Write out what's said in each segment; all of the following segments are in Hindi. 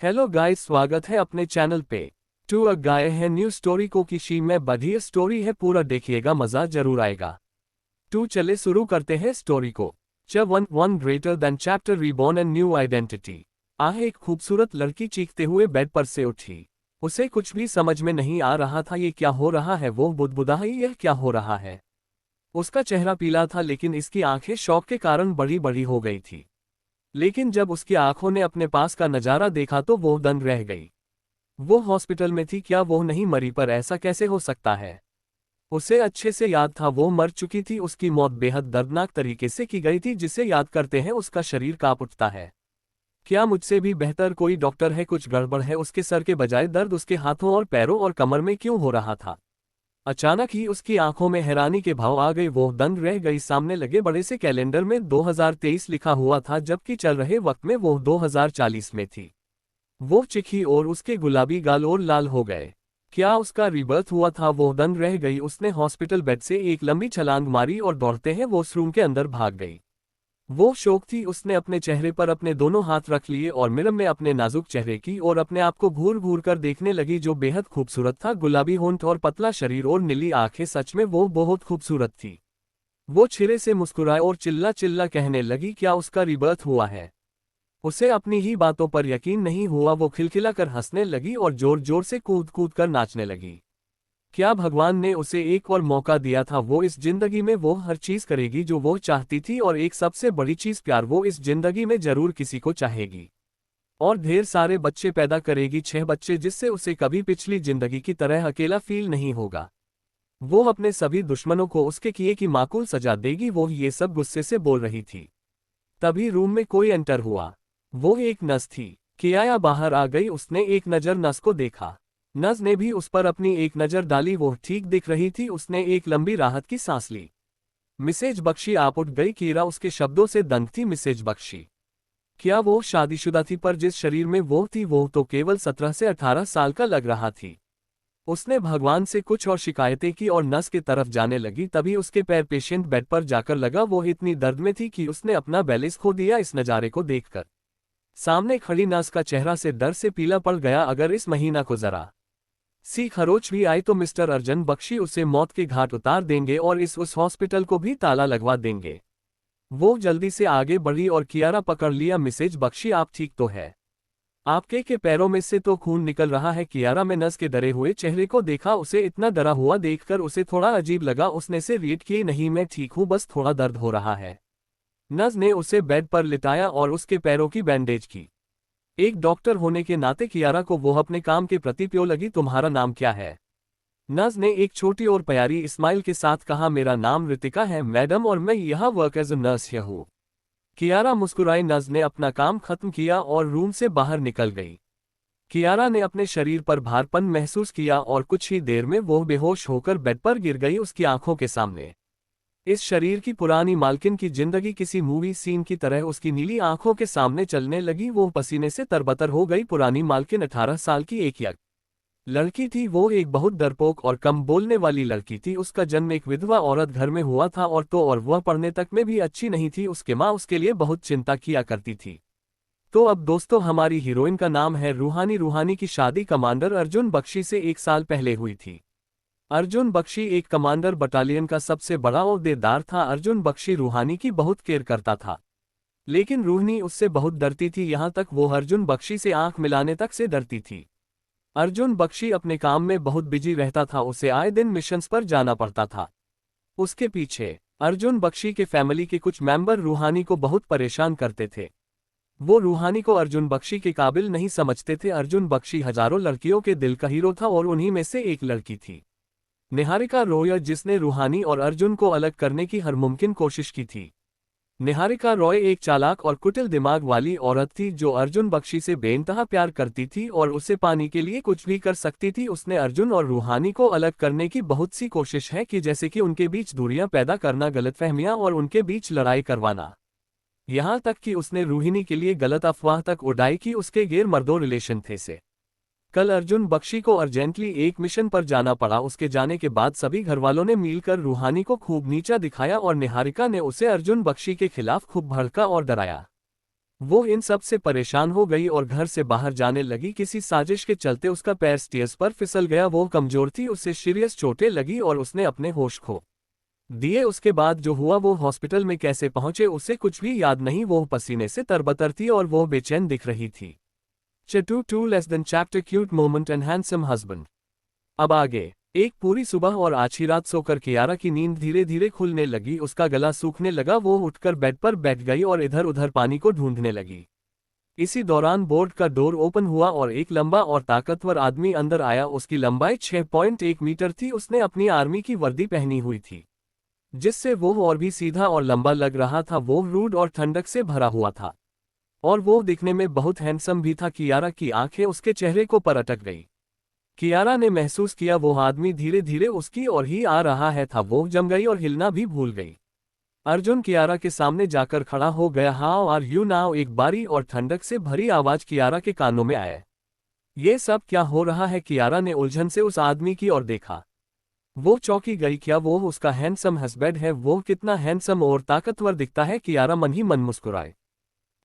हेलो गाइस, स्वागत है अपने चैनल पे। टू अ गाय है न्यू स्टोरी को किसी में बढ़िया स्टोरी है, पूरा देखिएगा, मजा जरूर आएगा। चले शुरू करते हैं स्टोरी को। One one greater than chapter reborn and new identity. एक खूबसूरत लड़की चीखते हुए बेड पर से उठी। उसे कुछ भी समझ में नहीं आ रहा था, ये क्या हो रहा है। वो बुदबुदाई, यह क्या हो रहा है। उसका चेहरा पीला था, लेकिन इसकी आंखें शौक के कारण बड़ी बड़ी हो गई थी। लेकिन जब उसकी आंखों ने अपने पास का नजारा देखा तो वो दंग रह गई। वो हॉस्पिटल में थी, क्या वो नहीं मरी? पर ऐसा कैसे हो सकता है? उसे अच्छे से याद था, वो मर चुकी थी। उसकी मौत बेहद दर्दनाक तरीके से की गई थी, जिसे याद करते हैं उसका शरीर कांप उठता है। क्या मुझसे भी बेहतर कोई डॉक्टर है? कुछ गड़बड़ है। उसके सर के बजाय दर्द उसके हाथों और पैरों और कमर में क्यों हो रहा था? अचानक ही उसकी आंखों में हैरानी के भाव आ गए। वो दंग रह गई। सामने लगे बड़े से कैलेंडर में 2023 लिखा हुआ था, जबकि चल रहे वक्त में वो 2040 में थी। वो चिखी और उसके गुलाबी गाल और लाल हो गए। क्या उसका रिबर्थ हुआ था? वो दंग रह गई। उसने हॉस्पिटल बेड से एक लंबी छलांग मारी और दौड़ते हैं वॉशरूम के अंदर भाग गई। वो शौक थी। उसने अपने चेहरे पर अपने दोनों हाथ रख लिए और मिरर में अपने नाजुक चेहरे की और अपने आप को घूर घूर कर देखने लगी, जो बेहद खूबसूरत था। गुलाबी होंठ और पतला शरीर और नीली आंखें, सच में वो बहुत खूबसूरत थी। वो छिरे से मुस्कुराए और चिल्ला चिल्ला कहने लगी, क्या उसका रिबर्थ हुआ है? उसे अपनी ही बातों पर यकीन नहीं हुआ। वो खिलखिलाकर हंसने लगी और जोर जोर से कूद कूद कर नाचने लगी। क्या भगवान ने उसे एक और मौका दिया था? वो इस जिंदगी में वो हर चीज करेगी जो वो चाहती थी, और एक सबसे बड़ी चीज, प्यार। वो इस जिंदगी में जरूर किसी को चाहेगी और ढेर सारे बच्चे पैदा करेगी, 6 बच्चे, जिससे उसे कभी पिछली जिंदगी की तरह अकेला फील नहीं होगा। वो अपने सभी दुश्मनों को उसके किए की माकूल सजा देगी। वो ये सब गुस्से से बोल रही थी। तभी रूम में कोई एंटर हुआ। वो एक नर्स थी। किया बाहर आ गई। उसने एक नज़र नर्स को देखा। नर्स ने भी उस पर अपनी एक नज़र डाली। वो ठीक दिख रही थी। उसने एक लंबी राहत की सांस ली। मिसेज बख्शी, आप उठ गई? कीरा उसके शब्दों से दंग थी। मिसेज बख्शी? क्या वो शादीशुदा थी? पर जिस शरीर में वो थी, वो तो केवल 17 से 18 साल का लग रहा थी। उसने भगवान से कुछ और शिकायतें की और नर्स की तरफ जाने लगी। तभी उसके पैर पेशेंट बेड पर जाकर लगा। वो इतनी दर्द में थी कि उसने अपना बैलेंस खो दिया इस नज़ारे को देखकर। सामने खड़ी नर्स का चेहरा से डर से पीला पड़ गया। अगर इस महीना को जरा सी खरोच भी आई तो मिस्टर अर्जुन बख्शी उसे मौत के घाट उतार देंगे और उस हॉस्पिटल को भी ताला लगवा देंगे। वो जल्दी से आगे बढ़ी और कियारा पकड़ लिया। मिसेज बख्शी, आप ठीक तो है? आपके के पैरों में से तो खून निकल रहा है। कियारा में नर्स के डरे हुए चेहरे को देखा। उसे इतना डरा हुआ देखकर उसे थोड़ा अजीब लगा। उसने से रीड किए, नहीं मैं ठीक हूँ, बस थोड़ा दर्द हो रहा है। नर्स ने उसे बेड पर लिटाया और उसके पैरों की बैंडेज की। एक डॉक्टर होने के नाते कियारा को वो अपने काम के प्रति प्यो लगी। तुम्हारा नाम क्या है? नर्स ने एक छोटी और प्यारी स्माइल के साथ कहा, मेरा नाम रितिका है मैडम, और मैं यहाँ वर्क एज अ नर्स हूँ। कियारा मुस्कुराई। नर्स ने अपना काम खत्म किया और रूम से बाहर निकल गई। कियारा ने अपने शरीर पर भारपन महसूस किया और कुछ ही देर में वो बेहोश होकर बेड पर गिर गई। उसकी आंखों के सामने इस शरीर की पुरानी मालकिन की जिंदगी किसी मूवी सीन की तरह उसकी नीली आंखों के सामने चलने लगी। वो पसीने से तरबतर हो गई। पुरानी मालकिन 18 साल की एक यंग लड़की थी। वो एक बहुत डरपोक और कम बोलने वाली लड़की थी। उसका जन्म एक विधवा औरत घर में हुआ था, और वह पढ़ने तक में भी अच्छी नहीं थी। उसके माँ उसके लिए बहुत चिंता किया करती थी। तो अब दोस्तों, हमारी हीरोइन का नाम है रूहानी। रूहानी की शादी कमांडर अर्जुन बख्शी से 1 साल पहले हुई थी। अर्जुन बख्शी एक कमांडर बटालियन का सबसे बड़ा ओहदेदार था। अर्जुन बख्शी रूहानी की बहुत केयर करता था, लेकिन रूहानी उससे बहुत डरती थी। यहाँ तक वो अर्जुन बख्शी से आंख मिलाने तक से डरती थी। अर्जुन बख्शी अपने काम में बहुत बिजी रहता था। उसे आए दिन मिशंस पर जाना पड़ता था। उसके पीछे अर्जुन बख्शी के फैमिली के कुछ मेंबर रूहानी को बहुत परेशान करते थे। वो रूहानी को अर्जुन बख्शी के काबिल नहीं समझते थे। अर्जुन बख्शी हजारों लड़कियों के दिल का हीरो था और उन्हीं में से एक लड़की थी निहारिका रॉय, जिसने रूहानी और अर्जुन को अलग करने की हर मुमकिन कोशिश की थी। निहारिका रॉय एक चालाक और कुटिल दिमाग वाली औरत थी, जो अर्जुन बख्शी से बेइंतहा प्यार करती थी और उसे पाने के लिए कुछ भी कर सकती थी। उसने अर्जुन और रूहानी को अलग करने की बहुत सी कोशिश की, जैसे कि उनके बीच दूरियां पैदा करना, गलतफहमियां और उनके बीच लड़ाई करवाना। यहाँ तक कि उसने रूहिनी के लिए गलत अफवाह तक उड़ाई कि उसके गैर मर्दों रिलेशन थे से। कल अर्जुन बख्शी को अर्जेंटली एक मिशन पर जाना पड़ा। उसके जाने के बाद सभी घरवालों ने मिलकर रूहानी को खूब नीचा दिखाया और निहारिका ने उसे अर्जुन बख्शी के खिलाफ खूब भड़का और डराया। वो इन सब से परेशान हो गई और घर से बाहर जाने लगी। किसी साजिश के चलते उसका पैर स्टेयर्स पर फिसल गया। वो कमजोर थी, उसे सीरियस चोटें लगी और उसने अपने होश खो दिए। उसके बाद जो हुआ, वो हॉस्पिटल में कैसे पहुंचे उसे कुछ भी याद नहीं। वो पसीने से तरबतर थी और वो बेचैन दिख रही थी। Chapter 2 chapter cute moment and handsome husband. अब आगे। एक पूरी सुबह और आधी रात सोकर कियारा की नींद धीरे धीरे खुलने लगी। उसका गला सूखने लगा। वो उठकर बेड पर बैठ गई और इधर उधर पानी को ढूंढने लगी। इसी दौरान बोर्ड का डोर ओपन हुआ और एक लंबा और ताकतवर आदमी अंदर आया। उसकी लंबाई 6.1 मीटर थी। उसने अपनी आर्मी की वर्दी पहनी हुई थी, जिससे वो और भी सीधा और लंबा लग रहा था। वो रूड और ठंडक से भरा हुआ था और वो दिखने में बहुत हैंडसम भी था। कियारा की आंखें उसके चेहरे को पर अटक गई। कियारा ने महसूस किया वो आदमी धीरे धीरे उसकी ओर ही आ रहा है। था वो जम गई और हिलना भी भूल गई। अर्जुन कियारा के सामने जाकर खड़ा हो गया। How are you now? एक बारी और ठंडक से भरी आवाज कियारा के कानों में आए। ये सब क्या हो रहा है? कियारा ने उलझन से उस आदमी की ओर देखा। वो चौंकी गई। क्या वो उसका हैंडसम हस्बैंड है? वो कितना हैंडसम और ताकतवर दिखता है। कियारा मन ही मन मुस्कुराए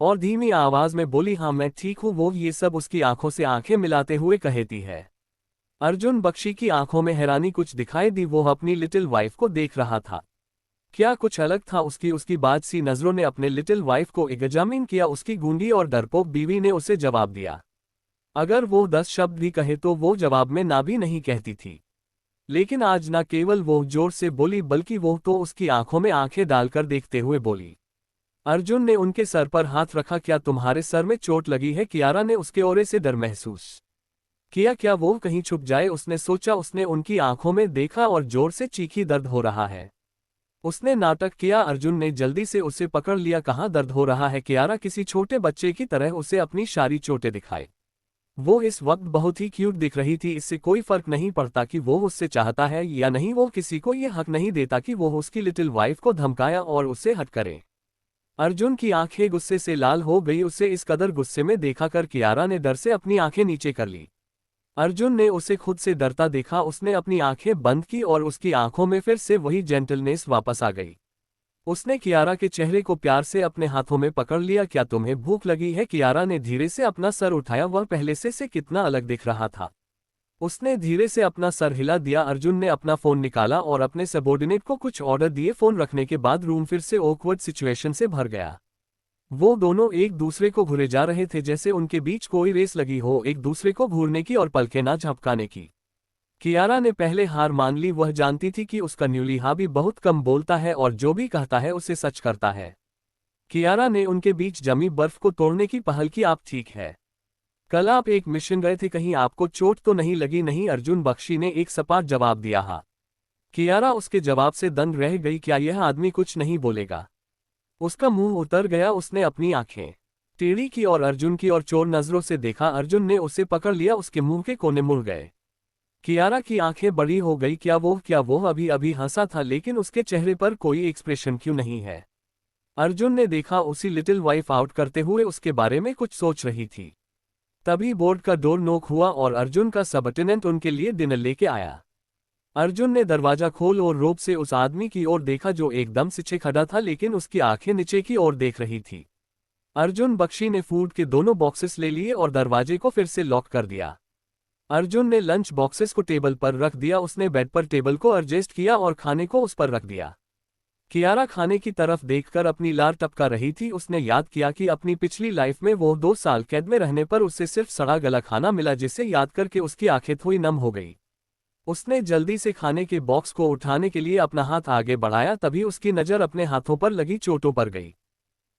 और धीमी आवाज में बोली, हाँ मैं ठीक हूँ। वो ये सब उसकी आंखों से आंखें मिलाते हुए कहती है। अर्जुन बख्शी की आंखों में हैरानी कुछ दिखाई दी। वो अपनी लिटिल वाइफ को देख रहा था। क्या कुछ अलग था? उसकी बात सी नजरों ने अपने लिटिल वाइफ को एग्जामिन किया। उसकी गूंगी और डरपोक बीवी ने उसे जवाब दिया। अगर वो 10 शब्द भी कहे तो वो जवाब में ना भी नहीं कहती थी। लेकिन आज ना केवल वो जोर से बोली, बल्कि वो तो उसकी आंखों में आंखें डालकर देखते हुए बोली। अर्जुन ने उनके सर पर हाथ रखा। क्या तुम्हारे सर में चोट लगी है? कियारा ने उसके ओरे से डर महसूस किया। क्या वो कहीं छुप जाए? उसने सोचा। उसने उनकी आंखों में देखा और जोर से चीखी, दर्द हो रहा है। उसने नाटक किया। अर्जुन ने जल्दी से उसे पकड़ लिया। कहाँ दर्द हो रहा है? कियारा किसी छोटे बच्चे की तरह उसे अपनी सारी चोटें दिखाए। वो इस वक्त बहुत ही क्यूट दिख रही थी। इससे कोई फर्क नहीं पड़ता कि वो उससे चाहता है या नहीं। वो किसी को ये हक नहीं देता कि वो उसकी लिटिल वाइफ को धमकाया और उससे हट करे। अर्जुन की आंखें गुस्से से लाल हो गई। उसे इस कदर गुस्से में देखा कर कियारा ने डर से अपनी आंखें नीचे कर ली। अर्जुन ने उसे खुद से डरता देखा। उसने अपनी आंखें बंद की और उसकी आंखों में फिर से वही जेंटलनेस वापस आ गई। उसने कियारा के चेहरे को प्यार से अपने हाथों में पकड़ लिया। क्या तुम्हें भूख लगी है? कियारा ने धीरे से अपना सर उठाया। वह पहले से कितना अलग दिख रहा था। उसने धीरे से अपना सर हिला दिया। अर्जुन ने अपना फोन निकाला और अपने सबॉर्डिनेट को कुछ ऑर्डर दिए। फोन रखने के बाद रूम फिर से ऑकवर्ड सिचुएशन से भर गया। वो दोनों एक दूसरे को घूरे जा रहे थे, जैसे उनके बीच कोई रेस लगी हो, एक दूसरे को घूरने की और पलकें ना झपकाने की। कियारा ने पहले हार मान ली। वह जानती थी कि उसका न्यूली हाबी बहुत कम बोलता है और जो भी कहता है उसे सच करता है। कियारा ने उनके बीच जमी बर्फ को तोड़ने की पहल की। आप ठीक है? कल आप एक मिशन गए थे, कहीं आपको चोट तो नहीं लगी? नहीं, अर्जुन बख्शी ने एक सपाट जवाब दिया। हाँ। कियारा उसके जवाब से दंग रह गई। क्या यह आदमी कुछ नहीं बोलेगा? उसका मुंह उतर गया। उसने अपनी आंखें टेढ़ी की और अर्जुन की ओर चोर नजरों से देखा। अर्जुन ने उसे पकड़ लिया। उसके मुंह के कोने मुड़ गए। कियारा की आंखें बड़ी हो गई। क्या वो अभी अभी हंसा था, लेकिन उसके चेहरे पर कोई एक्सप्रेशन क्यों नहीं है? अर्जुन ने देखा उसी लिटिल वाइफ आउट करते हुए उसके बारे में कुछ सोच रही थी। तभी बोर्ड का डोर नॉक हुआ और अर्जुन का सबऑर्डिनेट उनके लिए डिनर लेके आया। अर्जुन ने दरवाजा खोल और रोब से उस आदमी की ओर देखा जो एकदम से खड़ा था, लेकिन उसकी आंखें नीचे की ओर देख रही थी। अर्जुन बख्शी ने फूड के दोनों बॉक्सेस ले लिए और दरवाजे को फिर से लॉक कर दिया। अर्जुन ने लंच बॉक्सेस को टेबल पर रख दिया। उसने बेड पर टेबल को एडजस्ट किया और खाने को उस पर रख दिया। कियारा खाने की तरफ देखकर अपनी लार टपका रही थी। उसने याद किया कि अपनी पिछली लाइफ में वो 2 साल कैद में रहने पर उसे सिर्फ सड़ा गला खाना मिला, जिसे याद करके उसकी आंखें थोड़ी नम हो गई। उसने जल्दी से खाने के बॉक्स को उठाने के लिए अपना हाथ आगे बढ़ाया। तभी उसकी नज़र अपने हाथों पर लगी चोटों पर गई।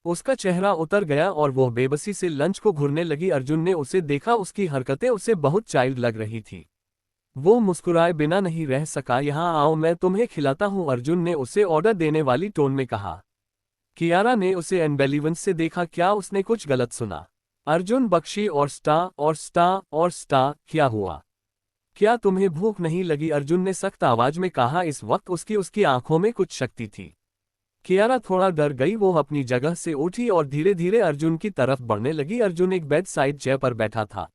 उसका चेहरा उतर गया और वह बेबसी से लंच को घूरने लगी। अर्जुन ने उसे देखा। उसकी हरकतें उसे बहुत चाइल्ड लग रही थी। वो मुस्कुराए बिना नहीं रह सका। यहाँ आओ, मैं तुम्हें खिलाता हूँ, अर्जुन ने उसे ऑर्डर देने वाली टोन में कहा। कियारा ने उसे अनबेलिवेंस से देखा। क्या उसने कुछ गलत सुना? अर्जुन बख्शी और स्टा, क्या हुआ? क्या तुम्हें भूख नहीं लगी? अर्जुन ने सख्त आवाज में कहा। इस वक्त उसकी आंखों में कुछ शक्ति थी। कियारा थोड़ा डर गई। वो अपनी जगह से उठी और धीरे धीरे अर्जुन की तरफ बढ़ने लगी। अर्जुन एक बेड साइड चेयर पर बैठा था।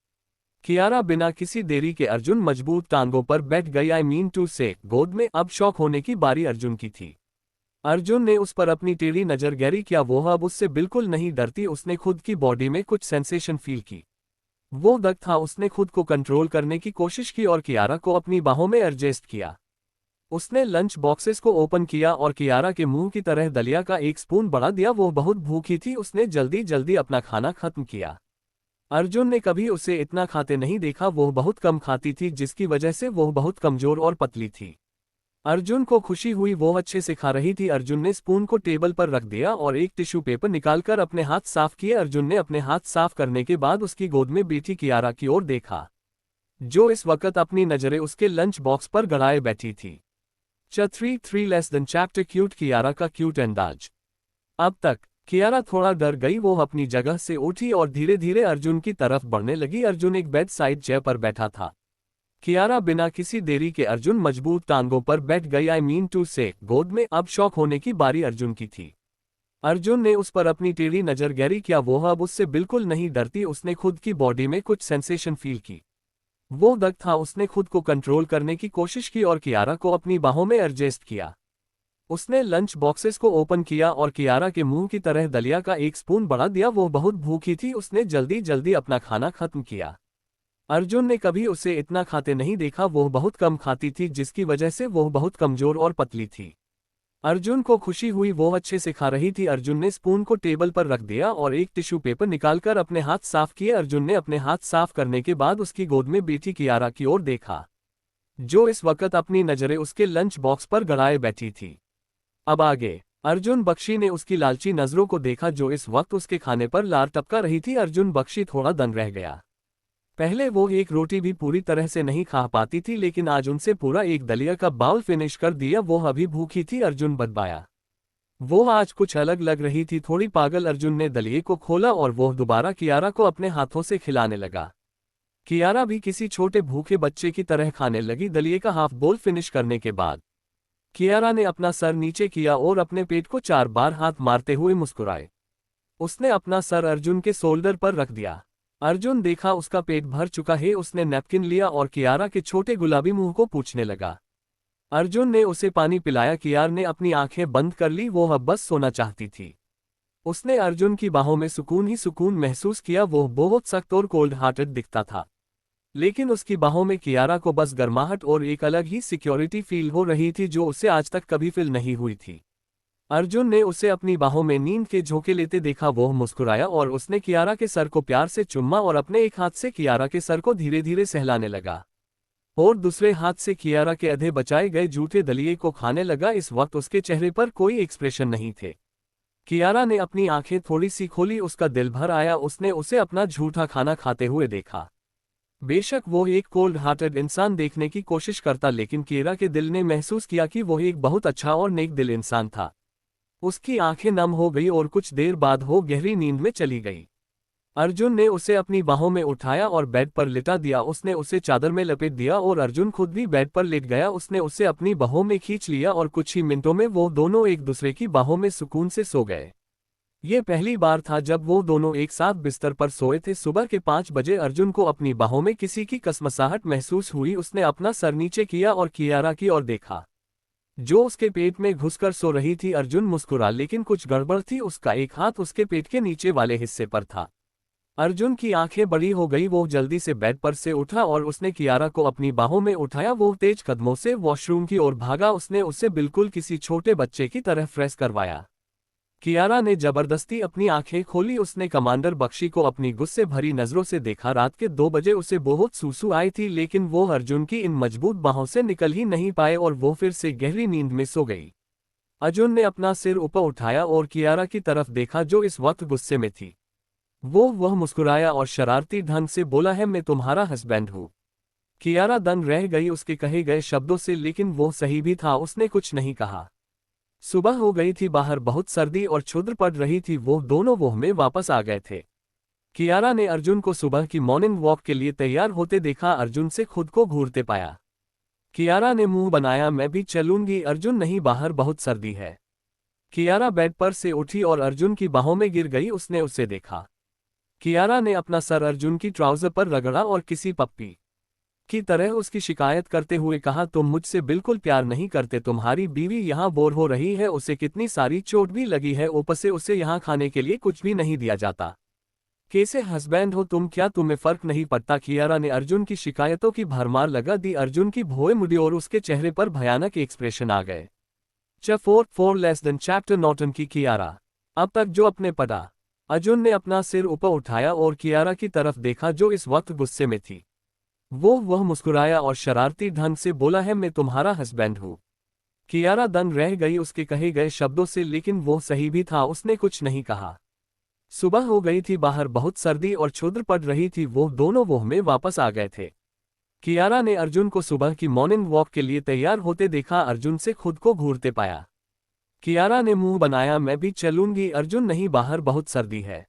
कियारा बिना किसी देरी के अर्जुन मजबूत टांगों पर बैठ गई। आई मीन टू से गोद में। अब शौक होने की बारी अर्जुन की थी। अर्जुन ने उस पर अपनी टेढ़ी नजर गहरी किया। वो अब उससे बिल्कुल नहीं डरती। उसने खुद की बॉडी में कुछ सेंसेशन फील की। वो दग था। उसने खुद को कंट्रोल करने की कोशिश की और कियारा को अपनी बाहों में एडजस्ट किया। उसने लंच बॉक्सेस को ओपन किया और कियारा के मुंह की तरह दलिया का एक स्पून बढ़ा दिया। वो बहुत भूखी थी। उसने जल्दी जल्दी अपना खाना खत्म किया। अर्जुन ने कभी उसे इतना खाते नहीं देखा। वो बहुत कम खाती थी जिसकी वजह से वो बहुत कमजोर और पतली थी। अर्जुन को खुशी हुई। वो अच्छे से खा रही थी। अर्जुन ने स्पून को टेबल पर रख दिया और एक टिश्यू पेपर निकालकर अपने हाथ साफ किए। अर्जुन ने अपने हाथ साफ करने के बाद उसकी गोद में बैठी कियारा की ओर देखा, जो इस वक्त अपनी नजरें उसके लंच बॉक्स पर गड़ाए बैठी थी। चैप्टर क्यूट कियारा का क्यूट अंदाज। अब तक कियारा थोड़ा डर गई। वो अपनी जगह से उठी और धीरे धीरे अर्जुन की तरफ बढ़ने लगी। अर्जुन एक बेड साइड चेयर पर बैठा था। कियारा बिना किसी देरी के अर्जुन मजबूत टांगों पर बैठ गई। आई मीन टू से गोद में। अब शौक होने की बारी अर्जुन की थी। अर्जुन ने उस पर अपनी टेढ़ी नजर गहरी किया। वो अब उससे बिल्कुल नहीं डरती। उसने खुद की बॉडी में कुछ सेंसेशन फील की। वो दग था। उसने खुद को कंट्रोल करने की कोशिश की और कियारा को अपनी बाहों में एडजस्ट किया। उसने लंच बॉक्सेस को ओपन किया और कियारा के मुंह की तरह दलिया का एक स्पून बढ़ा दिया। वो बहुत भूखी थी। उसने जल्दी जल्दी अपना खाना खत्म किया। अर्जुन ने कभी उसे इतना खाते नहीं देखा। वो बहुत कम खाती थी जिसकी वजह से वो बहुत कमजोर और पतली थी। अर्जुन को खुशी हुई। वो अच्छे से खा रही थी। अर्जुन ने स्पून को टेबल पर रख दिया और एक टिश्यू पेपर निकालकर अपने हाथ साफ किए। अर्जुन ने अपने हाथ साफ करने के बाद उसकी गोद में बैठी कियारा की ओर देखा, जो इस वक्त अपनी नजरें उसके लंच बॉक्स पर गड़ाए बैठी थी। अब आगे अर्जुन बख्शी ने उसकी लालची नजरों को देखा, जो इस वक्त उसके खाने पर लार टपका रही थी। अर्जुन बख्शी थोड़ा दंग रह गया। पहले वो एक रोटी भी पूरी तरह से नहीं खा पाती थी, लेकिन आज उनसे पूरा एक दलिया का बाउल फिनिश कर दिया। वो अभी भूखी थी। अर्जुन बदबाया। वो आज कुछ अलग लग रही थी, थोड़ी पागल। अर्जुन ने दलिये को खोला और वो दोबारा कियारा को अपने हाथों से खिलाने लगा। कियारा भी किसी छोटे भूखे बच्चे की तरह खाने लगी। दलिये का हाफ बोल फिनिश करने के बाद कियारा ने अपना सर नीचे किया और अपने पेट को 4 बार हाथ मारते हुए मुस्कुराए। उसने अपना सर अर्जुन के शोल्डर पर रख दिया। अर्जुन देखा उसका पेट भर चुका है। उसने नैपकिन लिया और कियारा के छोटे गुलाबी मुंह को पूछने लगा। अर्जुन ने उसे पानी पिलाया। कियारा ने अपनी आंखें बंद कर ली। वो अब बस सोना चाहती थी। उसने अर्जुन की बाहों में सुकून ही सुकून महसूस किया। वो बहुत सख्त और कोल्ड हार्टेड दिखता था, लेकिन उसकी बाहों में कियारा को बस गर्माहट और एक अलग ही सिक्योरिटी फील हो रही थी, जो उसे आज तक कभी फील नहीं हुई थी। अर्जुन ने उसे अपनी बाहों में नींद के झोंके लेते देखा। वो मुस्कुराया और उसने कियारा के सर को प्यार से चुम्मा और अपने एक हाथ से कियारा के सर को धीरे धीरे सहलाने लगा और दूसरे हाथ से कियारा के आधे बचाए गए जूठे दलिये को खाने लगा। इस वक्त उसके चेहरे पर कोई एक्सप्रेशन नहीं थे। कियारा ने अपनी आंखें थोड़ी सी खोली। उसका दिल भर आया। उसने उसे अपना झूठा खाना खाते हुए देखा। बेशक वो एक कोल्ड हार्टेड इंसान देखने की कोशिश करता, लेकिन कियारा के दिल ने महसूस किया कि वो एक बहुत अच्छा और नेक दिल इंसान था। उसकी आंखें नम हो गई और कुछ देर बाद वो गहरी नींद में चली गई। अर्जुन ने उसे अपनी बाहों में उठाया और बेड पर लिटा दिया। उसने उसे चादर में लपेट दिया और अर्जुन खुद भी बेड पर लेट गया। उसने उसे अपनी बाहों में खींच लिया और कुछ ही मिनटों में वो दोनों एक दूसरे की बाहों में सुकून से सो गए। ये पहली बार था जब वो दोनों एक साथ बिस्तर पर सोए थे। सुबह के 5 बजे अर्जुन को अपनी बाहों में किसी की कसमसाहट महसूस हुई। उसने अपना सर नीचे किया और कियारा की ओर देखा, जो उसके पेट में घुसकर सो रही थी। अर्जुन मुस्कुरा, लेकिन कुछ गड़बड़ थी। उसका एक हाथ उसके पेट के नीचे वाले हिस्से पर था। अर्जुन की आंखें बड़ी हो गई। वो जल्दी से बेड पर से उठा और उसने कियारा को अपनी बाहों में उठाया। वो तेज कदमों से वॉशरूम की ओर भागा। उसने उसे बिल्कुल किसी छोटे बच्चे की तरह फ्रेश करवाया। कियारा ने जबरदस्ती अपनी आंखें खोली। उसने कमांडर बख्शी को अपनी गुस्से भरी नजरों से देखा। रात के 2 बजे उसे बहुत सूसू आई थी, लेकिन वो अर्जुन की इन मजबूत बाहों से निकल ही नहीं पाए और वो फिर से गहरी नींद में सो गई। अर्जुन ने अपना सिर ऊपर उठाया और कियारा की तरफ देखा, जो इस वक्त गुस्से में थी। वह मुस्कुराया और शरारती ढंग से बोला, है मैं तुम्हारा हस्बैंड हूँ। कियारा दंग रह गई उसके कहे गए शब्दों से, लेकिन वो सही भी था। उसने कुछ नहीं कहा। सुबह हो गई थी। बाहर बहुत सर्दी और क्षुद्र पड़ रही थी। वो दोनों वोह में वापस आ गए थे। कियारा ने अर्जुन को सुबह की मॉर्निंग वॉक के लिए तैयार होते देखा। अर्जुन से खुद को घूरते पाया। कियारा ने मुंह बनाया, मैं भी चलूंगी। अर्जुन, नहीं, बाहर बहुत सर्दी है। कियारा बेड पर से उठी और अर्जुन की बाहों में गिर गई। उसने उसे देखा। कियारा ने अपना सर अर्जुन की ट्राउजर पर रगड़ा और किसी पप्पी की तरह उसकी शिकायत करते हुए कहा, तुम मुझसे बिल्कुल प्यार नहीं करते, तुम्हारी बीवी यहाँ बोर हो रही है, उसे कितनी सारी चोट भी लगी है, ऊपर से उसे यहाँ खाने के लिए कुछ भी नहीं दिया जाता। कैसे हस्बैंड हो तुम, क्या तुम्हें फर्क नहीं पड़ता? कियारा ने अर्जुन की शिकायतों की भरमार लगा दी। अर्जुन की भौएं मुड़ी और उसके चेहरे पर भयानक एक्सप्रेशन आ गए। चैप्टर नॉटन की कियारा। अब तक जो अपने पड़ा। अर्जुन ने अपना सिर ऊपर उठाया और कियारा की तरफ देखा जो इस वक्त गुस्से में थी। वह मुस्कुराया और शरारती ढंग से बोला, है मैं तुम्हारा हस्बैंड हूँ। कियारा दंग रह गई उसके कहे गए शब्दों से, लेकिन वो सही भी था, उसने कुछ नहीं कहा। सुबह हो गई थी, बाहर बहुत सर्दी और क्षुद्र पड़ रही थी। वो दोनों वोह में वापस आ गए थे। कियारा ने अर्जुन को सुबह की मॉर्निंग वॉक के लिए तैयार होते देखा। अर्जुन से खुद को घूरते पाया। कियारा ने मुंह बनाया, मैं भी चलूंगी। अर्जुन नहीं, बाहर बहुत सर्दी है।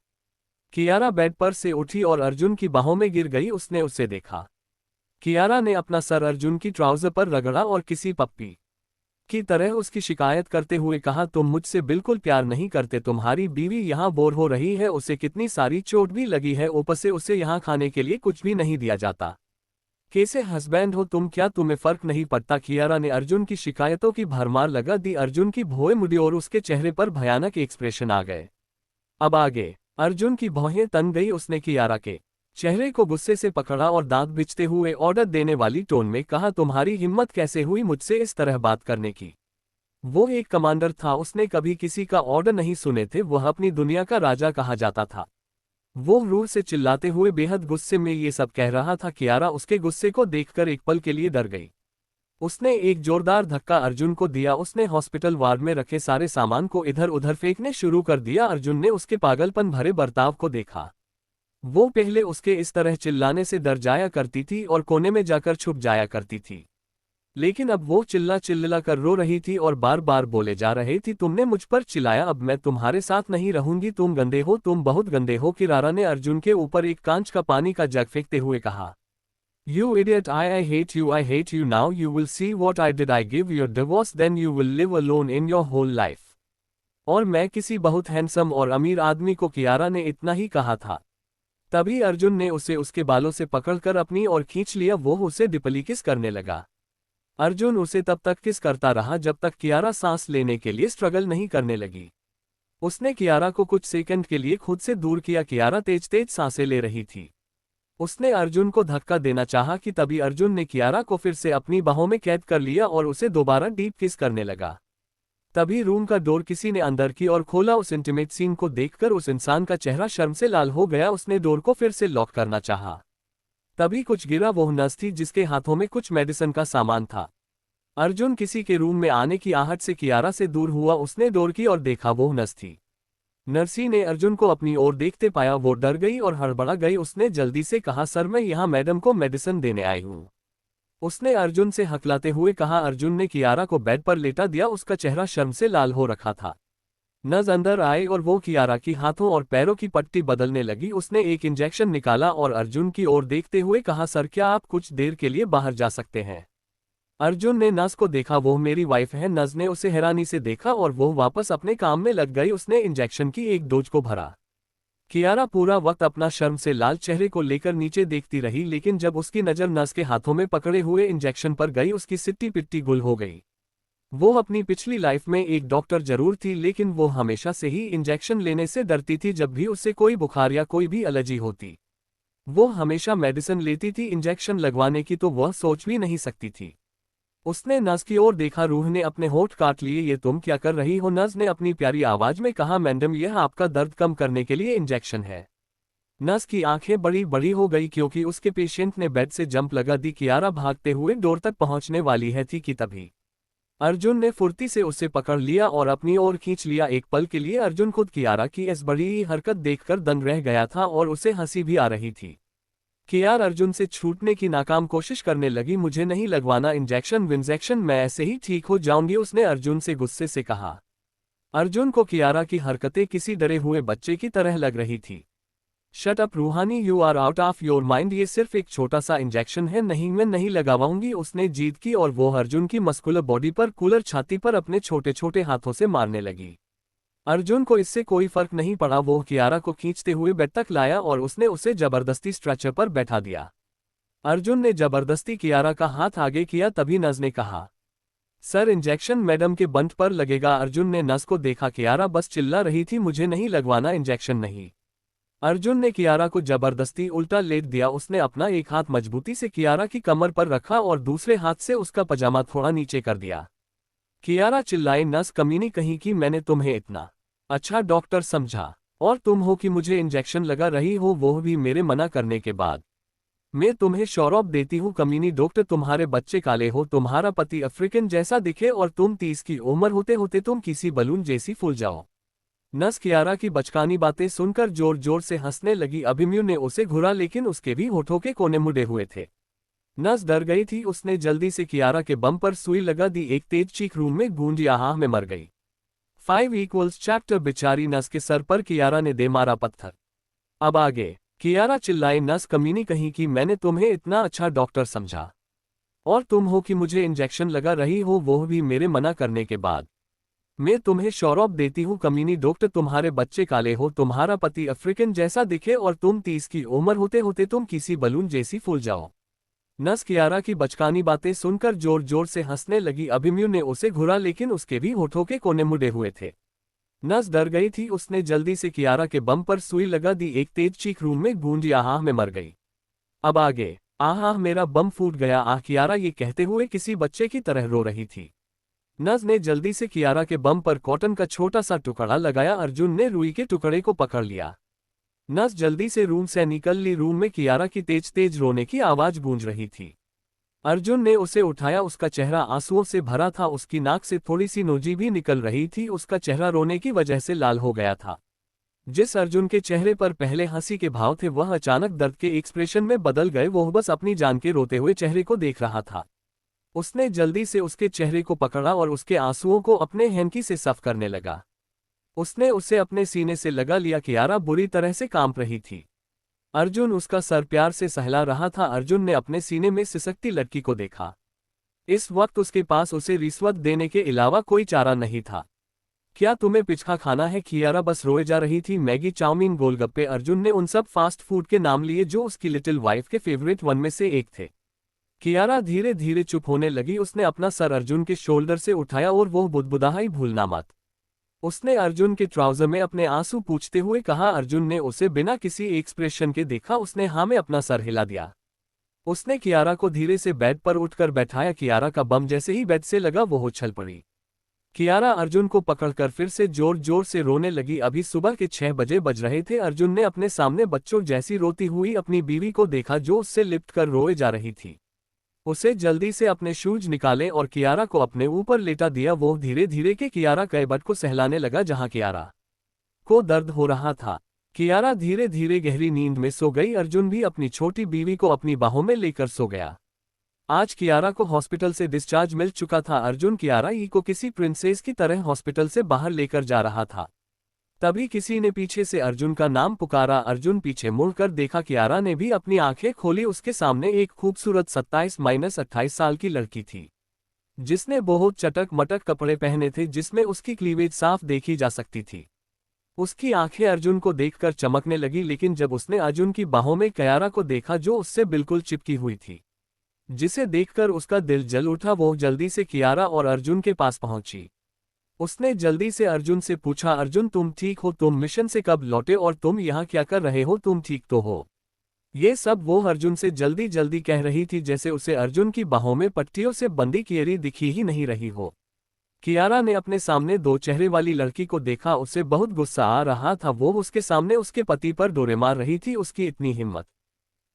कियारा बेड पर से उठी और अर्जुन की बाहों में गिर गई। उसने उसे देखा। कियारा ने अपना सर अर्जुन की ट्राउजर पर रगड़ा और किसी पप्पी की तरह उसकी शिकायत करते हुए कहा, तुम मुझसे बिल्कुल प्यार नहीं करते, तुम्हारी बीवी यहाँ बोर हो रही है, उसे कितनी सारी चोट भी लगी है, ऊपर से उसे यहाँ खाने के लिए कुछ भी नहीं दिया जाता। कैसे हस्बैंड हो तुम, क्या तुम्हें फर्क नहीं पड़ता? कियारा ने अर्जुन की शिकायतों की भरमार लगा दी। अर्जुन की भौएं मुड़ी और उसके चेहरे पर भयानक एक्सप्रेशन आ गए। अब आगे। अर्जुन की भौहें तन गई। उसने कियारा के चेहरे को गुस्से से पकड़ा और दांत बिचते हुए ऑर्डर देने वाली टोन में कहा, तुम्हारी हिम्मत कैसे हुई मुझसे इस तरह बात करने की? वो एक कमांडर था, उसने कभी किसी का ऑर्डर नहीं सुने थे, वह अपनी दुनिया का राजा कहा जाता था। वो रूर से चिल्लाते हुए बेहद गुस्से में ये सब कह रहा था। कियारा उसके गुस्से को देखकर एक पल के लिए डर गई। उसने एक जोरदार धक्का अर्जुन को दिया। उसने हॉस्पिटल वार्ड में रखे सारे सामान को इधर उधर फेंकने शुरू कर दिया। अर्जुन ने उसके पागलपन भरे बर्ताव को देखा। वो पहले उसके इस तरह चिल्लाने से डर जाया करती थी और कोने में जाकर छुप जाया करती थी, लेकिन अब वो चिल्ला कर रो रही थी और बार बार बोले जा रही थी, तुमने मुझ पर चिल्लाया, अब मैं तुम्हारे साथ नहीं रहूंगी, तुम गंदे हो, तुम बहुत गंदे हो। कियारा ने अर्जुन के ऊपर एक कांच का पानी का जग फेंकते हुए कहा, You idiot, I hate you, now you will see what I did, I give you a divorce, then you will live alone in your whole life। और मैं किसी बहुत हैंडसम और अमीर आदमी को, कियारा ने इतना ही कहा था। तभी अर्जुन ने उसे उसके बालों से पकड़कर अपनी ओर खींच लिया। वो उसे डिपली किस करने लगा। अर्जुन उसे तब तक किस करता रहा जब तक कियारा सांस लेने के लिए स्ट्रगल नहीं करने लगी। उसने कियारा को कुछ सेकंड के लिए खुद से दूर किया। कियारा तेज तेज सांसें ले रही थी। उसने अर्जुन को धक्का देना चाहा कि तभी अर्जुन ने कियारा को फिर से अपनी बाहों में कैद कर लिया और उसे दोबारा डीप किस करने लगा। तभी रूम का डोर किसी ने अंदर की और खोला। उस इंटीमेट सीन को देखकर उस इंसान का चेहरा शर्म से लाल हो गया। उसने डोर को फिर से लॉक करना चाहा। तभी कुछ गिरा। वो नर्स थी जिसके हाथों में कुछ मेडिसिन का सामान था। अर्जुन किसी के रूम में आने की आहट से कियारा से दूर हुआ। उसने डोर की और देखा, वो नर्स थी। नर्सी ने अर्जुन को अपनी ओर देखते पाया। वो डर गई और हड़बड़ा गई। उसने जल्दी से कहा, सर मैं यहाँ मैडम को मेडिसिन देने आई हूँ। उसने अर्जुन से हकलाते हुए कहा। अर्जुन ने कियारा को बेड पर लेटा दिया। उसका चेहरा शर्म से लाल हो रखा था। नर्स अंदर आए और वो कियारा की हाथों और पैरों की पट्टी बदलने लगी। उसने एक इंजेक्शन निकाला और अर्जुन की ओर देखते हुए कहा, सर क्या आप कुछ देर के लिए बाहर जा सकते हैं? अर्जुन ने नर्स को देखा। वो मेरी वाइफ है। नर्स ने उसे हैरानी से देखा और वो वापस अपने काम में लग गई। उसने इंजेक्शन की एक डोज को भरा। कियारा पूरा वक्त अपना शर्म से लाल चेहरे को लेकर नीचे देखती रही, लेकिन जब उसकी नज़र नर्स के हाथों में पकड़े हुए इंजेक्शन पर गई, उसकी सिट्टी पिट्टी गुल हो गई। वो अपनी पिछली लाइफ में एक डॉक्टर जरूर थी, लेकिन वो हमेशा से ही इंजेक्शन लेने से डरती थी। जब भी उसे कोई बुखार या कोई भी एलर्जी होती, वो हमेशा मेडिसिन लेती थी। इंजेक्शन लगवाने की तो वह सोच भी नहीं सकती थी। उसने नर्स की ओर देखा। रूह ने अपने होठ काट लिए। ये तुम क्या कर रही हो? नर्स ने अपनी प्यारी आवाज में कहा, मैडम यह आपका दर्द कम करने के लिए इंजेक्शन है। नर्स की आंखें बड़ी बड़ी हो गई क्योंकि उसके पेशेंट ने बेड से जंप लगा दी। कियारा भागते हुए डोर तक पहुंचने वाली है थी कि तभी अर्जुन ने फुर्ती से उसे पकड़ लिया और अपनी ओर खींच लिया। एक पल के लिए अर्जुन खुद कियारा की इस बड़ी हरकत देखकर दंग रह गया था और उसे हंसी भी आ रही थी। कियारा अर्जुन से छूटने की नाकाम कोशिश करने लगी। मुझे नहीं लगवाना इंजेक्शन विंजेक्शन, मैं ऐसे ही ठीक हो जाऊंगी, उसने अर्जुन से गुस्से से कहा। अर्जुन को कियारा की हरकतें किसी डरे हुए बच्चे की तरह लग रही थी। Shut up Roohani, you are out of your mind, ये सिर्फ एक छोटा सा इंजेक्शन है, नहीं मैं नहीं लगावाऊंगी, उसने जीत की और वो अर्जुन की मस्कुलर बॉडी पर कूलर छाती पर अपने छोटे छोटे हाथों से मारने लगी। अर्जुन को इससे कोई फर्क नहीं पड़ा। वो कियारा को खींचते हुए बेड तक लाया और उसने उसे जबरदस्ती स्ट्रेचर पर बैठा दिया। अर्जुन ने जबरदस्ती कियारा का हाथ आगे किया, तभी नज ने कहा, सर इंजेक्शन मैडम के बंट पर लगेगा। अर्जुन ने नस को देखा, कियारा बस चिल्ला रही थी, मुझे नहीं लगवाना, इंजेक्शन नहीं। अर्जुन ने कियारा को जबरदस्ती उल्टा लेट दिया। उसने अपना एक हाथ मजबूती से कियारा की कमर पर रखा और दूसरे हाथ से उसका पजामा थोड़ा नीचे कर दिया। कियारा चिल्लाई, नस कमीनी कहीं की, मैंने तुम्हें इतना अच्छा डॉक्टर समझा और तुम हो कि मुझे इंजेक्शन लगा रही हो, वो भी मेरे मना करने के बाद। मैं तुम्हें शौरौप देती हूँ कमीनी डॉक्टर, तुम्हारे बच्चे काले हो, तुम्हारा पति अफ्रीकन जैसा दिखे और तुम 30 की उम्र होते होते तुम किसी बलून जैसी फूल जाओ। नस कियारा की बचकानी बातें सुनकर जोर जोर से हंसने लगी। अभिमन्यु ने उसे घुरा, लेकिन उसके भी होठों के कोने मुड़े हुए थे। नस डर गई थी। उसने जल्दी से कियारा के बम पर सुई लगा दी। एक तेज चीख रूम में गूंजी, आहा में मर गई। 5 चैप्टर। बेचारी नस के सर पर कियारा ने दे मारा पत्थर। अब आगे। कियारा चिल्लाई, नस कमीनी कहीं की, मैंने तुम्हें इतना अच्छा डॉक्टर समझा और तुम हो कि मुझे इंजेक्शन लगा रही हो, वो भी मेरे मना करने के बाद। मैं तुम्हें शौरौप देती हूँ कमीनी डॉक्टर, तुम्हारे बच्चे काले हो, तुम्हारा पति अफ्रीकन जैसा दिखे और तुम 30 की उम्र होते होते तुम किसी बलून जैसी फूल जाओ। नस कियारा की बचकानी बातें सुनकर जोर जोर से हंसने लगी। अभिमन्यु ने उसे घुरा, लेकिन उसके भी होठों के कोने मुड़े हुए थे। नस डर गई थी। उसने जल्दी से कियारा के बम पर सुई लगा दी। एक तेज चीख रूम में गूंजी, आहा में मर गई। अब आगे। आहा मेरा बम फूट गया, आह। कियारा ये कहते हुए किसी बच्चे की तरह रो रही थी। नस ने जल्दी से कियारा के बम पर कॉटन का छोटा सा टुकड़ा लगाया। अर्जुन ने रुई के टुकड़े को पकड़ लिया। नस जल्दी से रूम से निकल ली। रूम में कियारा की तेज तेज रोने की आवाज गूंज रही थी। अर्जुन ने उसे उठाया। उसका चेहरा आंसुओं से भरा था, उसकी नाक से थोड़ी सी नोजी भी निकल रही थी। उसका चेहरा रोने की वजह से लाल हो गया था। जिस अर्जुन के चेहरे पर पहले हंसी के भाव थे, वह अचानक दर्द के एक्सप्रेशन में बदल गए। वह बस अपनी जान के रोते हुए चेहरे को देख रहा था। उसने जल्दी से उसके चेहरे को पकड़ा और उसके आंसुओं को अपने हैंकी से साफ करने लगा। उसने उसे अपने सीने से लगा लिया। कियारा बुरी तरह से कांप रही थी। अर्जुन उसका सर प्यार से सहला रहा था। अर्जुन ने अपने सीने में सिसकती लड़की को देखा। इस वक्त उसके पास उसे रिश्वत देने के अलावा कोई चारा नहीं था। क्या तुम्हें पिचका खाना है? कियारा बस रोए जा रही थी। मैगी, चाउमीन, गोलगप्पे। अर्जुन ने उन सब फास्ट फूड के नाम लिए जो उसकी लिटिल वाइफ के फेवरेट वन में से एक थे। कियारा धीरे धीरे चुप होने लगी। उसने अपना सर अर्जुन के शोल्डर से उठाया और वो बुदबुदाई, भूलना मत। उसने अर्जुन के ट्राउजर में अपने आंसू पूछते हुए कहा। अर्जुन ने उसे बिना किसी एक्सप्रेशन के देखा। उसने हाँ में अपना सर हिला दिया। उसने कियारा को धीरे से बेड पर उठकर बैठाया। कियारा का बम जैसे ही बेड से लगा, वो उछल पड़ी। कियारा अर्जुन को पकड़कर फिर से जोर जोर से रोने लगी। अभी सुबह के 6 बजे बज रहे थे। अर्जुन ने अपने सामने बच्चों जैसी रोती हुई अपनी बीवी को देखा, जो उससे लिपट कर रोए जा रही थी। उसे जल्दी से अपने शूज निकाले और कियारा को अपने ऊपर लेटा दिया। वो धीरे धीरे के कियारा के बट को सहलाने लगा, जहां कियारा को दर्द हो रहा था। कियारा धीरे धीरे गहरी नींद में सो गई। अर्जुन भी अपनी छोटी बीवी को अपनी बाहों में लेकर सो गया। आज कियारा को हॉस्पिटल से डिस्चार्ज मिल चुका था। अर्जुन कियारा ई को किसी प्रिंसेस की तरह हॉस्पिटल से बाहर लेकर जा रहा था। तभी किसी ने पीछे से अर्जुन का नाम पुकारा। अर्जुन पीछे मुड़कर देखा। कियारा ने भी अपनी आंखें खोली। उसके सामने एक खूबसूरत 27-28 साल की लड़की थी, जिसने बहुत चटक मटक कपड़े पहने थे, जिसमें उसकी क्लीवेज साफ देखी जा सकती थी। उसकी आंखें अर्जुन को देखकर चमकने लगी, लेकिन जब उसने अर्जुन की बाहों में कियारा को देखा, जो उससे बिल्कुल चिपकी हुई थी, जिसे देखकर उसका दिल जल उठा, वो जल्दी से कियारा और अर्जुन के पास पहुंची। उसने जल्दी से अर्जुन से पूछा, अर्जुन तुम ठीक हो? तुम मिशन से कब लौटे और तुम यहाँ क्या कर रहे हो? तुम ठीक तो हो? ये सब वो अर्जुन से जल्दी जल्दी कह रही थी, जैसे उसे अर्जुन की बाहों में पट्टियों से बंधी कियारी दिखी ही नहीं रही हो। कियारा ने अपने सामने 2 चेहरे वाली लड़की को देखा। उसे बहुत गुस्सा आ रहा था। वो उसके सामने उसके पति पर डोरे मार रही थी। उसकी इतनी हिम्मत।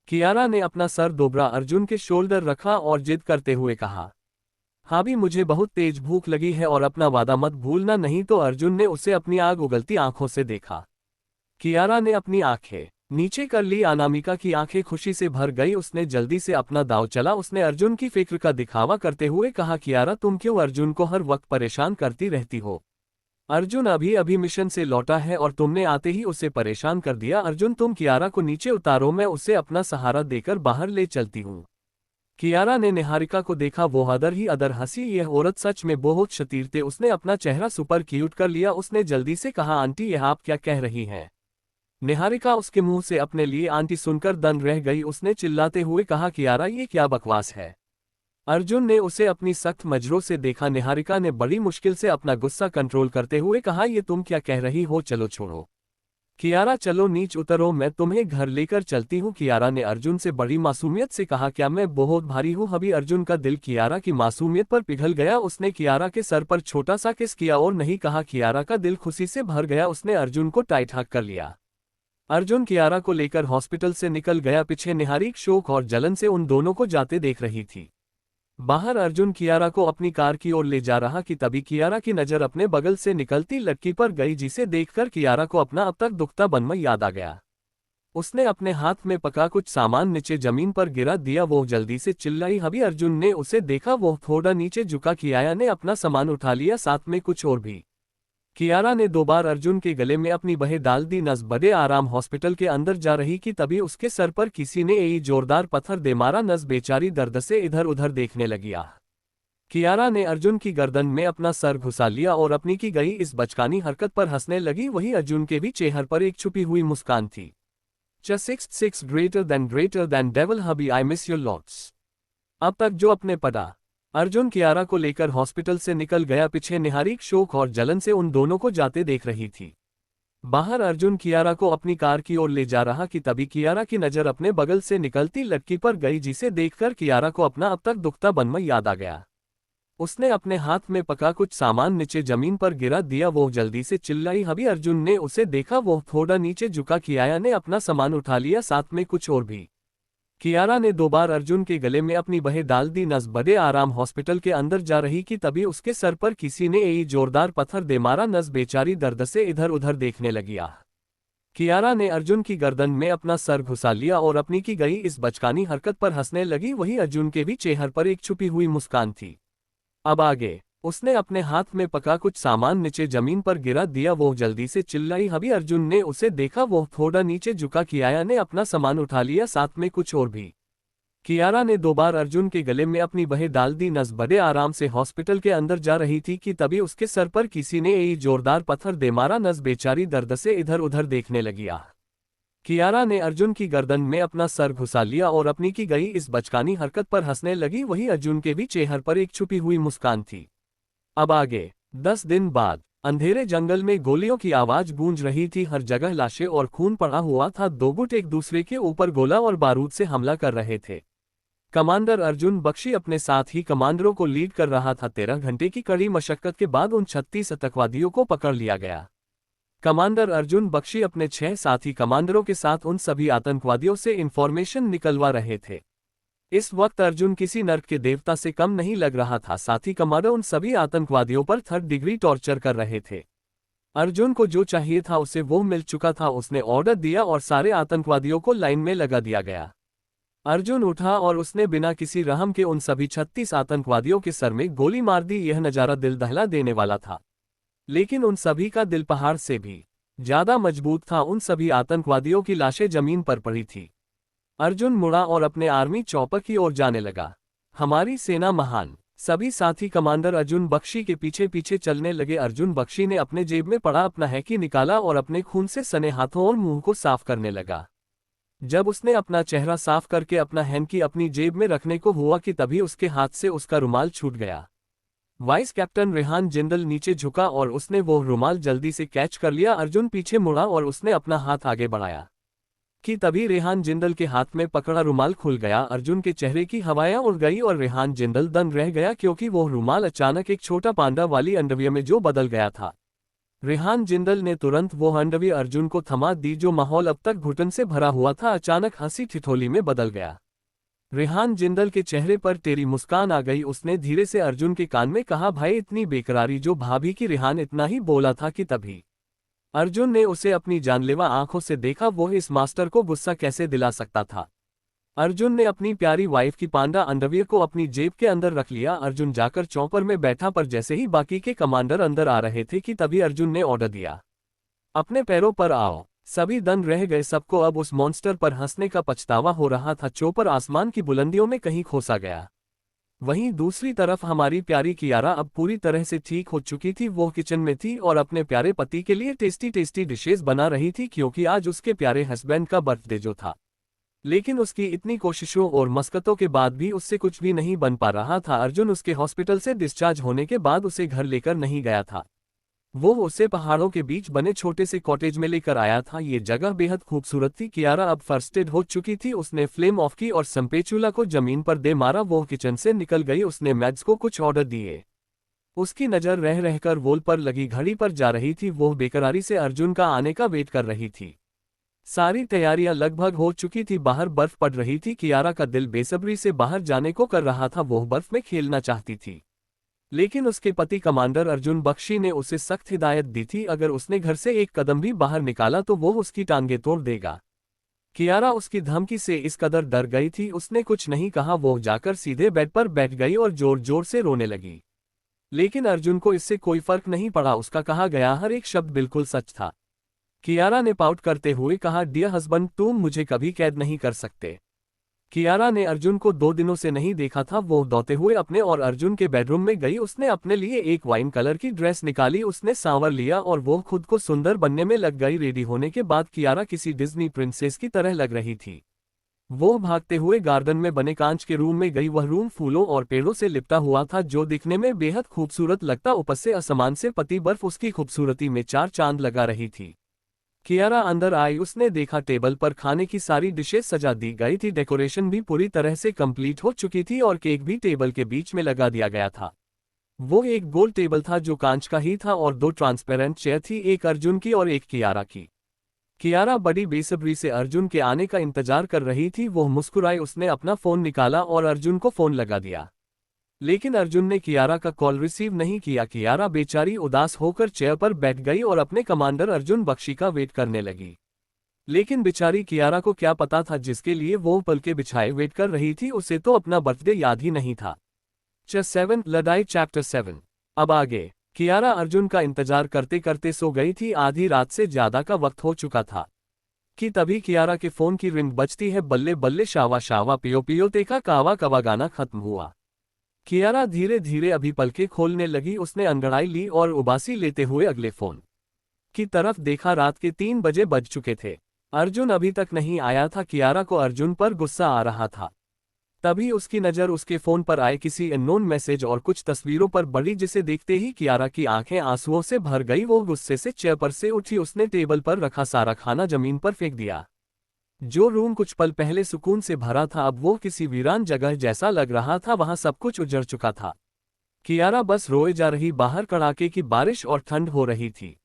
कियारा ने अपना सर दोबारा अर्जुन के शोल्डर रखा और जिद करते हुए कहा, हाँ भी मुझे बहुत तेज भूख लगी है और अपना वादा मत भूलना, नहीं तो। अर्जुन ने उसे अपनी आग उगलती आंखों से देखा। कियारा ने अपनी आंखें नीचे कर ली। अनामिका की आंखें खुशी से भर गई। उसने जल्दी से अपना दांव चला। उसने अर्जुन की फिक्र का दिखावा करते हुए कहा, कियारा तुम क्यों अर्जुन को हर वक्त परेशान करती रहती हो? अर्जुन अभी अभी मिशन से लौटा है और तुमने आते ही उसे परेशान कर दिया। अर्जुन तुम कियारा को नीचे उतारो, मैं उसे अपना सहारा देकर बाहर ले चलती हूँ। कियारा ने निहारिका को देखा। वो अदर ही अदर हंसी। यह औरत सच में बहुत शतीर थे। उसने अपना चेहरा सुपर क्यूट कर लिया। उसने जल्दी से कहा, आंटी यह आप क्या कह रही हैं? निहारिका उसके मुंह से अपने लिए आंटी सुनकर दंग रह गई। उसने चिल्लाते हुए कहा, कियारा ये क्या बकवास है। अर्जुन ने उसे अपनी सख्त नजरों से देखा। निहारिका ने बड़ी मुश्किल से अपना गुस्सा कंट्रोल करते हुए कहा, ये तुम क्या कह रही हो, चलो छोड़ो। कियारा चलो नीच उतरो, मैं तुम्हें घर लेकर चलती हूँ। कियारा ने अर्जुन से बड़ी मासूमियत से कहा, क्या मैं बहुत भारी हूँ। अभी अर्जुन का दिल कियारा की मासूमियत पर पिघल गया। उसने कियारा के सर पर छोटा सा किस किया और नहीं कहा। कियारा का दिल खुशी से भर गया। उसने अर्जुन को टाइट हक कर लिया। अर्जुन कियारा को लेकर हॉस्पिटल से निकल गया। पीछे निहारिक शोक और जलन से उन दोनों को जाते देख रही थी। बाहर अर्जुन कियारा को अपनी कार की ओर ले जा रहा कि तभी कियारा की नजर अपने बगल से निकलती लड़की पर गई, जिसे देखकर कियारा को अपना अब तक दुखता बनवा याद आ गया। उसने अपने हाथ में पका कुछ सामान नीचे जमीन पर गिरा दिया। वो जल्दी से चिल्लाई। अभी अर्जुन ने उसे देखा, वो थोड़ा नीचे झुका। कियारा ने अपना सामान उठा लिया, साथ में कुछ और भी। कियारा ने 2 बार अर्जुन के गले में अपनी बाहें डाल दी। नस बड़े आराम हॉस्पिटल के अंदर जा रही कि तभी उसके सर पर किसी ने एक जोरदार पत्थर दे मारा। नस बेचारी दर्द से इधर उधर देखने लगी। कियारा ने अर्जुन की गर्दन में अपना सर घुसा लिया और अपनी की गई इस बचकानी हरकत पर हंसने लगी। वही अर्जुन के भी चेहरे पर एक छुपी हुई मुस्कान थी। Just 6 greater than devil hubby, I miss you lots। अब तक जो अपने पड़ा। अर्जुन कियारा को लेकर हॉस्पिटल से निकल गया। पीछे निहारिक शोक और जलन से उन दोनों को जाते देख रही थी। बाहर अर्जुन कियारा को अपनी कार की ओर ले जा रहा कि तभी कियारा की नजर अपने बगल से निकलती लड़की पर गई, जिसे देखकर कियारा को अपना अब तक दुखता बनवा याद आ गया। उसने अपने हाथ में पका कुछ सामान नीचे जमीन पर गिरा दिया। वो जल्दी से चिल्लाई। अभी अर्जुन ने उसे देखा, वो थोड़ा नीचे झुका। कियारा ने अपना सामान उठा लिया, साथ में कुछ और भी। कियारा ने 2 बार अर्जुन के गले में अपनी बाहें डाल दी। नस बड़े आराम हॉस्पिटल के अंदर जा रही कि तभी उसके सर पर किसी ने एक जोरदार पत्थर दे मारा। नस बेचारी दर्द से इधर उधर देखने लगी। कियारा ने अर्जुन की गर्दन में अपना सर घुसा लिया और अपनी की गई इस बचकानी हरकत पर हंसने लगी। वही अर्जुन के भी चेहरे पर एक छुपी हुई मुस्कान थी। अब आगे। उसने अपने हाथ में पका कुछ सामान नीचे जमीन पर गिरा दिया। वो जल्दी से चिल्लाई। अभी अर्जुन ने उसे देखा, वो थोड़ा नीचे झुका। कियारा ने अपना सामान उठा लिया, साथ में कुछ और भी। कियारा ने 2 बार अर्जुन के गले में अपनी बाहें डाल दी। नस बड़े आराम से हॉस्पिटल के अंदर जा रही थी कि तभी उसके सर पर किसी ने एक जोरदार पत्थर दे मारा। नस बेचारी दर्द से इधर उधर देखने लगी। कियारा ने अर्जुन की गर्दन में अपना सर घुसा लिया और अपनी की गई इस बचकानी हरकत पर हंसने लगी। वही अर्जुन के भी चेहरे पर एक छुपी हुई मुस्कान थी। अब आगे। 10 दिन बाद। अंधेरे जंगल में गोलियों की आवाज गूंज रही थी। हर जगह लाशें और खून पड़ा हुआ था। 2 गुट एक दूसरे के ऊपर गोला और बारूद से हमला कर रहे थे। कमांडर अर्जुन बख्शी अपने साथ ही कमांडरों को लीड कर रहा था। 13 घंटे की कड़ी मशक्कत के बाद उन 36 आतंकवादियों को पकड़ लिया गया। कमांडर अर्जुन बख्शी अपने 6 साथी कमांडरों के साथ उन सभी आतंकवादियों से इंफॉर्मेशन निकलवा रहे थे। इस वक्त अर्जुन किसी नर्क के देवता से कम नहीं लग रहा था। साथी कमांडर उन सभी आतंकवादियों पर 3rd डिग्री टॉर्चर कर रहे थे। अर्जुन को जो चाहिए था उसे वो मिल चुका था। उसने ऑर्डर दिया और सारे आतंकवादियों को लाइन में लगा दिया गया। अर्जुन उठा और उसने बिना किसी रहम के उन सभी 36 आतंकवादियों के सर में गोली मार दी। यह नज़ारा दिल दहला देने वाला था, लेकिन उन सभी का दिल पहाड़ से भी ज्यादा मजबूत था। उन सभी आतंकवादियों की लाशें जमीन पर पड़ी थी। अर्जुन मुड़ा और अपने आर्मी चॉपर की ओर जाने लगा। हमारी सेना महान। सभी साथी कमांडर अर्जुन बख्शी के पीछे पीछे चलने लगे। अर्जुन बख्शी ने अपने जेब में पड़ा अपना हैकी निकाला और अपने खून से सने हाथों और मुंह को साफ करने लगा। जब उसने अपना चेहरा साफ करके अपना हैकी अपनी जेब में रखने को हुआ कि तभी उसके हाथ से उसका रुमाल छूट गया। वाइस कैप्टन रेहान जिंदल नीचे झुका और उसने वो रुमाल जल्दी से कैच कर लिया। अर्जुन पीछे मुड़ा और उसने अपना हाथ आगे बढ़ाया कि तभी रेहान जिंदल के हाथ में पकड़ा रुमाल खुल गया। अर्जुन के चेहरे की हवाएं उड़ गई और रेहान जिंदल दंग रह गया, क्योंकि वो रुमाल अचानक एक छोटा पांडा वाली अंडरवियर में जो बदल गया था। रेहान जिंदल ने तुरंत वो अंडरवियर अर्जुन को थमा दी। जो माहौल अब तक घुटन से भरा हुआ था अचानक हंसी ठिठोली में बदल गया। रेहान जिंदल के चेहरे पर तेरी मुस्कान आ गई। उसने धीरे से अर्जुन के कान में कहा, भाई इतनी बेकरारी जो भाभी की। रेहान इतना ही बोला था कि तभी अर्जुन ने उसे अपनी जानलेवा आंखों से देखा। वो इस मास्टर को गुस्सा कैसे दिला सकता था। अर्जुन ने अपनी प्यारी वाइफ की पांडा अंडरवियर को अपनी जेब के अंदर रख लिया। अर्जुन जाकर चौपर में बैठा, पर जैसे ही बाकी के कमांडर अंदर आ रहे थे कि तभी अर्जुन ने ऑर्डर दिया, अपने पैरों पर आओ। सभी दंग रह गए। सबको अब उस मॉन्स्टर पर हंसने का पछतावा हो रहा था। चौपर आसमान की बुलंदियों में कहीं खोसा गया। वहीं दूसरी तरफ हमारी प्यारी कियारा अब पूरी तरह से ठीक हो चुकी थी। वो किचन में थी और अपने प्यारे पति के लिए टेस्टी टेस्टी डिशेस बना रही थी, क्योंकि आज उसके प्यारे हस्बैंड का बर्थडे जो था। लेकिन उसकी इतनी कोशिशों और मशक्कतों के बाद भी उससे कुछ भी नहीं बन पा रहा था। अर्जुन उसके हॉस्पिटल से डिस्चार्ज होने के बाद उसे घर लेकर नहीं गया था। वो उसे पहाड़ों के बीच बने छोटे से कॉटेज में लेकर आया था। ये जगह बेहद खूबसूरत थी। कियारा अब फर्स्ट एड हो चुकी थी। उसने फ्लेम ऑफ की और संपेचूला को जमीन पर दे मारा। वो किचन से निकल गई। उसने मैड्स को कुछ ऑर्डर दिए। उसकी नज़र रह रहकर वॉल पर लगी घड़ी पर जा रही थी। वो बेकरारी से अर्जुन का आने का वेट कर रही थी। सारी तैयारियां लगभग हो चुकी थी। बाहर बर्फ पड़ रही थी। कियारा का दिल बेसब्री से बाहर जाने को कर रहा था। वो बर्फ में खेलना चाहती थी, लेकिन उसके पति कमांडर अर्जुन बख्शी ने उसे सख्त हिदायत दी थी, अगर उसने घर से एक कदम भी बाहर निकाला तो वो उसकी टांगें तोड़ देगा। कियारा उसकी धमकी से इस कदर डर गई थी, उसने कुछ नहीं कहा। वो जाकर सीधे बेड पर बैठ गई और जोर जोर से रोने लगी। लेकिन अर्जुन को इससे कोई फर्क नहीं पड़ा। उसका कहा गया हर एक शब्द बिल्कुल सच था। कियारा ने पाउट करते हुए कहा, डियर हस्बैंड, तुम मुझे कभी कैद नहीं कर सकते। कियारा ने अर्जुन को 2 दिनों से नहीं देखा था। वो दौड़ते हुए अपने और अर्जुन के बेडरूम में गई। उसने अपने लिए एक वाइन कलर की ड्रेस निकाली। उसने सांवर लिया और वो खुद को सुंदर बनने में लग गई। रेडी होने के बाद कियारा किसी डिज्नी प्रिंसेस की तरह लग रही थी। वो भागते हुए गार्डन में बने कांच के रूम में गई। वह रूम फूलों और पेड़ों से लिपटा हुआ था, जो दिखने में बेहद खूबसूरत लगता। ऊपर से आसमान से पति बर्फ उसकी खूबसूरती में 4 चांद लगा रही थी। कियारा अंदर आई। उसने देखा टेबल पर खाने की सारी डिशेस सजा दी गई थी। डेकोरेशन भी पूरी तरह से कंप्लीट हो चुकी थी और केक भी टेबल के बीच में लगा दिया गया था। वो एक गोल टेबल था जो कांच का ही था और 2 ट्रांसपेरेंट चेयर थी, एक अर्जुन की और एक कियारा की। कियारा बड़ी बेसब्री से अर्जुन के आने का इंतजार कर रही थी। वो मुस्कुराई। उसने अपना फोन निकाला और अर्जुन को फोन लगा दिया, लेकिन अर्जुन ने कियारा का कॉल रिसीव नहीं किया। कियारा बेचारी उदास होकर चेयर पर बैठ गई और अपने कमांडर अर्जुन बख्शी का वेट करने लगी। लेकिन बेचारी कियारा को क्या पता था, जिसके लिए वो पल के बिछाए वेट कर रही थी, उसे तो अपना बर्थडे याद ही नहीं था। लड़ाई चैप्टर 7। अब आगे। कियारा अर्जुन का इंतजार करते करते सो गई थी। आधी रात से ज्यादा का वक्त हो चुका था कि तभी कियारा के फोन की रिंग बजती है। बल्ले बल्ले शावा शावा पियो पियो तेका कावा कवा गाना खत्म हुआ। कियारा धीरे धीरे अभी पलकें खोलने लगी। उसने अंगड़ाई ली और उबासी लेते हुए अगले फोन की तरफ देखा। रात के 3 बजे बज चुके थे। अर्जुन अभी तक नहीं आया था। कियारा को अर्जुन पर गुस्सा आ रहा था। तभी उसकी नज़र उसके फोन पर आए किसी अननोन मैसेज और कुछ तस्वीरों पर पड़ी, जिसे देखते ही कियारा की आंखें आंसुओं से भर गई। वो गुस्से से चेयर पर से उठी। उसने टेबल पर रखा सारा खाना जमीन पर फेंक दिया। जो रूम कुछ पल पहले सुकून से भरा था, अब वो किसी वीरान जगह जैसा लग रहा था। वहां सब कुछ उजड़ चुका था। कियारा बस रोए जा रही। बाहर कड़ाके की बारिश और ठंड हो रही थी।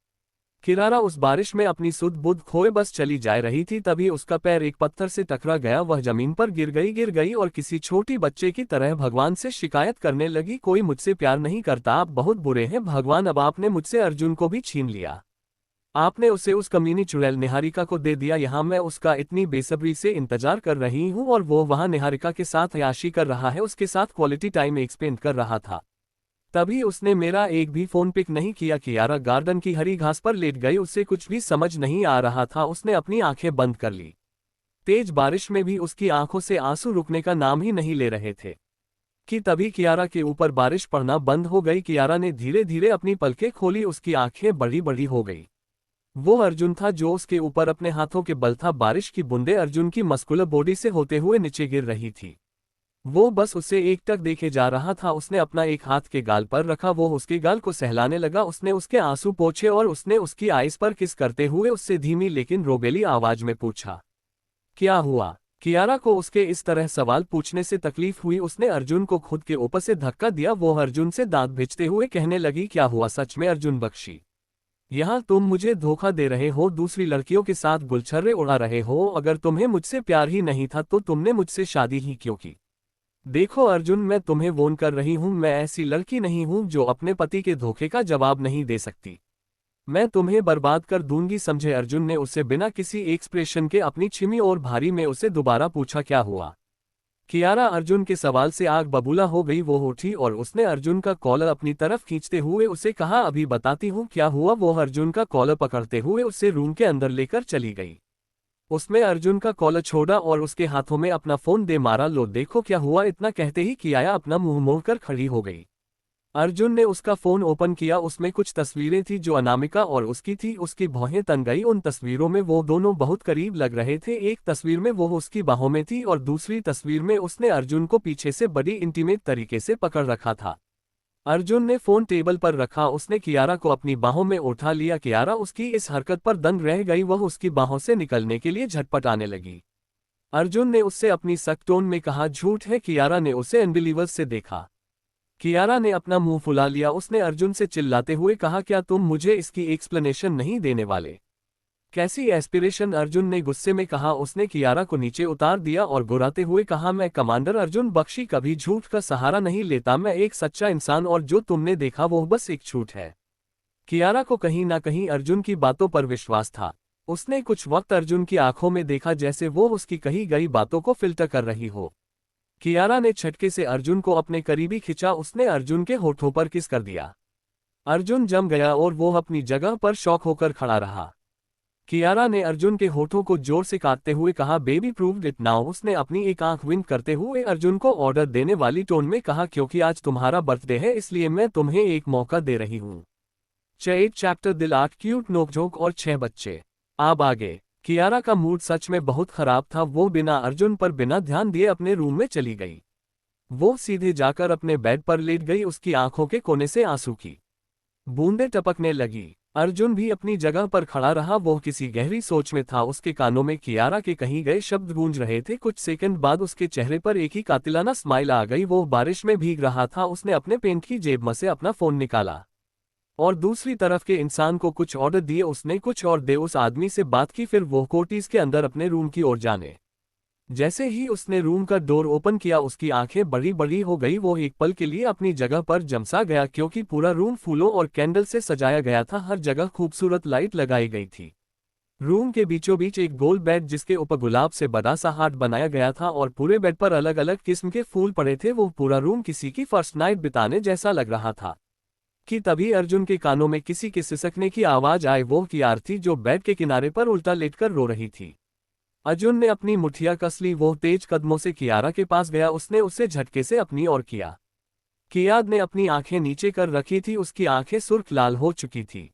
कियारा उस बारिश में अपनी सुध बुध खोए बस चली जा रही थी। तभी उसका पैर एक पत्थर से टकरा गया। वह जमीन पर गिर गई और किसी छोटी बच्चे की तरह भगवान से शिकायत करने लगी, कोई मुझसे प्यार नहीं करता, आप बहुत बुरे हैं भगवान। अब आपने मुझसे अर्जुन को भी छीन लिया। आपने उसे उस कमीनी चुड़ैल निहारिका को दे दिया। यहाँ मैं उसका इतनी बेसब्री से इंतजार कर रही हूँ और वो वहाँ निहारिका के साथ अय्याशी कर रहा है, उसके साथ क्वालिटी टाइम एक्सपेंड कर रहा था। तभी उसने मेरा एक भी फोन पिक नहीं किया। कियारा गार्डन की हरी घास पर लेट गई। उसे कुछ भी समझ नहीं आ रहा था। उसने अपनी आंखें बंद कर ली। तेज बारिश में भी उसकी आंखों से आंसू रुकने का नाम ही नहीं ले रहे थे कि तभी कियारा के ऊपर बारिश पड़ना बंद हो गई। कियारा ने धीरे धीरे अपनी पलकें खोली। उसकी आंखें बड़ी बड़ी हो गई। वो अर्जुन था जो उसके ऊपर अपने हाथों के बल था। बारिश की बूंदें अर्जुन की मस्कुलर बॉडी से होते हुए नीचे गिर रही थी। वो बस उसे एकटक देखे जा रहा था। उसने अपना एक हाथ के गाल पर रखा। वो उसके गाल को सहलाने लगा। उसने उसके आंसू पोंछे और उसने उसकी आईज पर किस करते हुए उससे धीमी लेकिन रोबेली आवाज में पूछा, क्या हुआ। कियारा को उसके इस तरह सवाल पूछने से तकलीफ हुई। उसने अर्जुन को खुद के ऊपर से धक्का दिया। वो अर्जुन से दांत भिंचते हुए कहने लगी, क्या हुआ सच में अर्जुन बख्शी? यहाँ तुम मुझे धोखा दे रहे हो, दूसरी लड़कियों के साथ गुलछर्रे उड़ा रहे हो। अगर तुम्हें मुझसे प्यार ही नहीं था तो तुमने मुझसे शादी ही क्यों की? देखो अर्जुन, मैं तुम्हें वॉर्न कर रही हूँ, मैं ऐसी लड़की नहीं हूँ जो अपने पति के धोखे का जवाब नहीं दे सकती। मैं तुम्हें बर्बाद कर दूंगी, समझे? अर्जुन ने उसे बिना किसी एक्सप्रेशन के अपनी छिमी और भारी में उसे दोबारा पूछा, क्या हुआ? कियारा अर्जुन के सवाल से आग बबूला हो गई। वो उठी और उसने अर्जुन का कॉलर अपनी तरफ खींचते हुए उसे कहा, अभी बताती हूँ क्या हुआ। वो अर्जुन का कॉलर पकड़ते हुए उसे रूम के अंदर लेकर चली गई। उसमें अर्जुन का कॉलर छोड़ा और उसके हाथों में अपना फोन दे मारा। लो देखो क्या हुआ, इतना कहते ही कियारा अपना मुंह मोड़कर खड़ी हो गई। अर्जुन ने उसका फोन ओपन किया, उसमें कुछ तस्वीरें थी जो अनामिका और उसकी थी। उसकी भौहें तन गई। उन तस्वीरों में वो दोनों बहुत करीब लग रहे थे। एक तस्वीर में वो उसकी बाहों में थी और दूसरी तस्वीर में उसने अर्जुन को पीछे से बड़ी इंटीमेट तरीके से पकड़ रखा था। अर्जुन ने फोन टेबल पर रखा, उसने कियारा को अपनी बाहों में उठा लिया। कियारा उसकी इस हरकत पर दंग रह गई, वह उसकी बाहों से निकलने के लिए झटपटाने लगी। अर्जुन ने उससे अपनी सख्त टोन में कहा, झूठ है। कियारा ने उसे अनबिलीवर्स से देखा। कियारा ने अपना मुंह फुला लिया। उसने अर्जुन से चिल्लाते हुए कहा, क्या तुम मुझे इसकी एक्सप्लेनेशन नहीं देने वाले? कैसी एस्पिरेशन? अर्जुन ने गुस्से में कहा। उसने कियारा को नीचे उतार दिया और गुर्राते हुए कहा, मैं कमांडर अर्जुन बख्शी कभी झूठ का सहारा नहीं लेता। मैं एक सच्चा इंसान और जो तुमने देखा वो बस एक झूठ है। कियारा को कहीं ना कहीं अर्जुन की बातों पर विश्वास था। उसने कुछ वक्त अर्जुन की आंखों में देखा जैसे वो उसकी कही गई बातों को फिल्टर कर रही हो। कियारा ने झटके से अर्जुन को अपने करीबी खिंचा। उसने अर्जुन के होठों पर किस कर दिया। अर्जुन जम गया और वो अपनी जगह पर शॉक होकर खड़ा रहा। कियारा ने अर्जुन के होठों को जोर से काटते हुए कहा, बेबी प्रूव्ड इट नाउ। उसने अपनी एक आंख विंक करते हुए अर्जुन को ऑर्डर देने वाली टोन में कहा, क्योंकि आज तुम्हारा बर्थडे है इसलिए मैं तुम्हें एक मौका दे रही हूँ। 8 चैप्टर दिल 8 क्यूट नोकझोंक और 6 बच्चे। अब आगे। कियारा का मूड सच में बहुत खराब था। वो बिना अर्जुन पर बिना ध्यान दिए अपने रूम में चली गई। वो सीधे जाकर अपने बेड पर लेट गई। उसकी आंखों के कोने से आंसू की बूंदें टपकने लगी। अर्जुन भी अपनी जगह पर खड़ा रहा। वो किसी गहरी सोच में था। उसके कानों में कियारा के कहीं गए शब्द गूंज रहे थे। कुछ सेकंड बाद उसके चेहरे पर एक ही कातिलाना स्माइल आ गई। वो बारिश में भीग रहा था। उसने अपने पेंट की जेब में से अपना फोन निकाला और दूसरी तरफ के इंसान को कुछ ऑर्डर दिए। उसने कुछ और दे उस आदमी से बात की, फिर वो कोटीज के अंदर अपने रूम की ओर जाने। जैसे ही उसने रूम का डोर ओपन किया उसकी आंखें बड़ी बड़ी हो गई। वो एक पल के लिए अपनी जगह पर जमसा गया क्योंकि पूरा रूम फूलों और कैंडल से सजाया गया था। हर जगह खूबसूरत लाइट लगाई गई थी। रूम के बीचों बीच एक गोल बेड जिसके ऊपर गुलाब से बड़ा सा हार्ट बनाया गया था और पूरे बेड पर अलग अलग किस्म के फूल पड़े थे। वो पूरा रूम किसी की फर्स्ट नाइट बिताने जैसा लग रहा था कि तभी अर्जुन के कानों में किसी के सिसकने की आवाज आई। वो कियारा थी जो बेड के किनारे पर उल्टा लेटकर रो रही थी। अर्जुन ने अपनी मुठिया कस ली। वो तेज कदमों से कियारा के पास गया। उसने उसे झटके से अपनी ओर किया। कियारा ने अपनी आंखें नीचे कर रखी थी। उसकी आंखें सुर्ख लाल हो चुकी थी।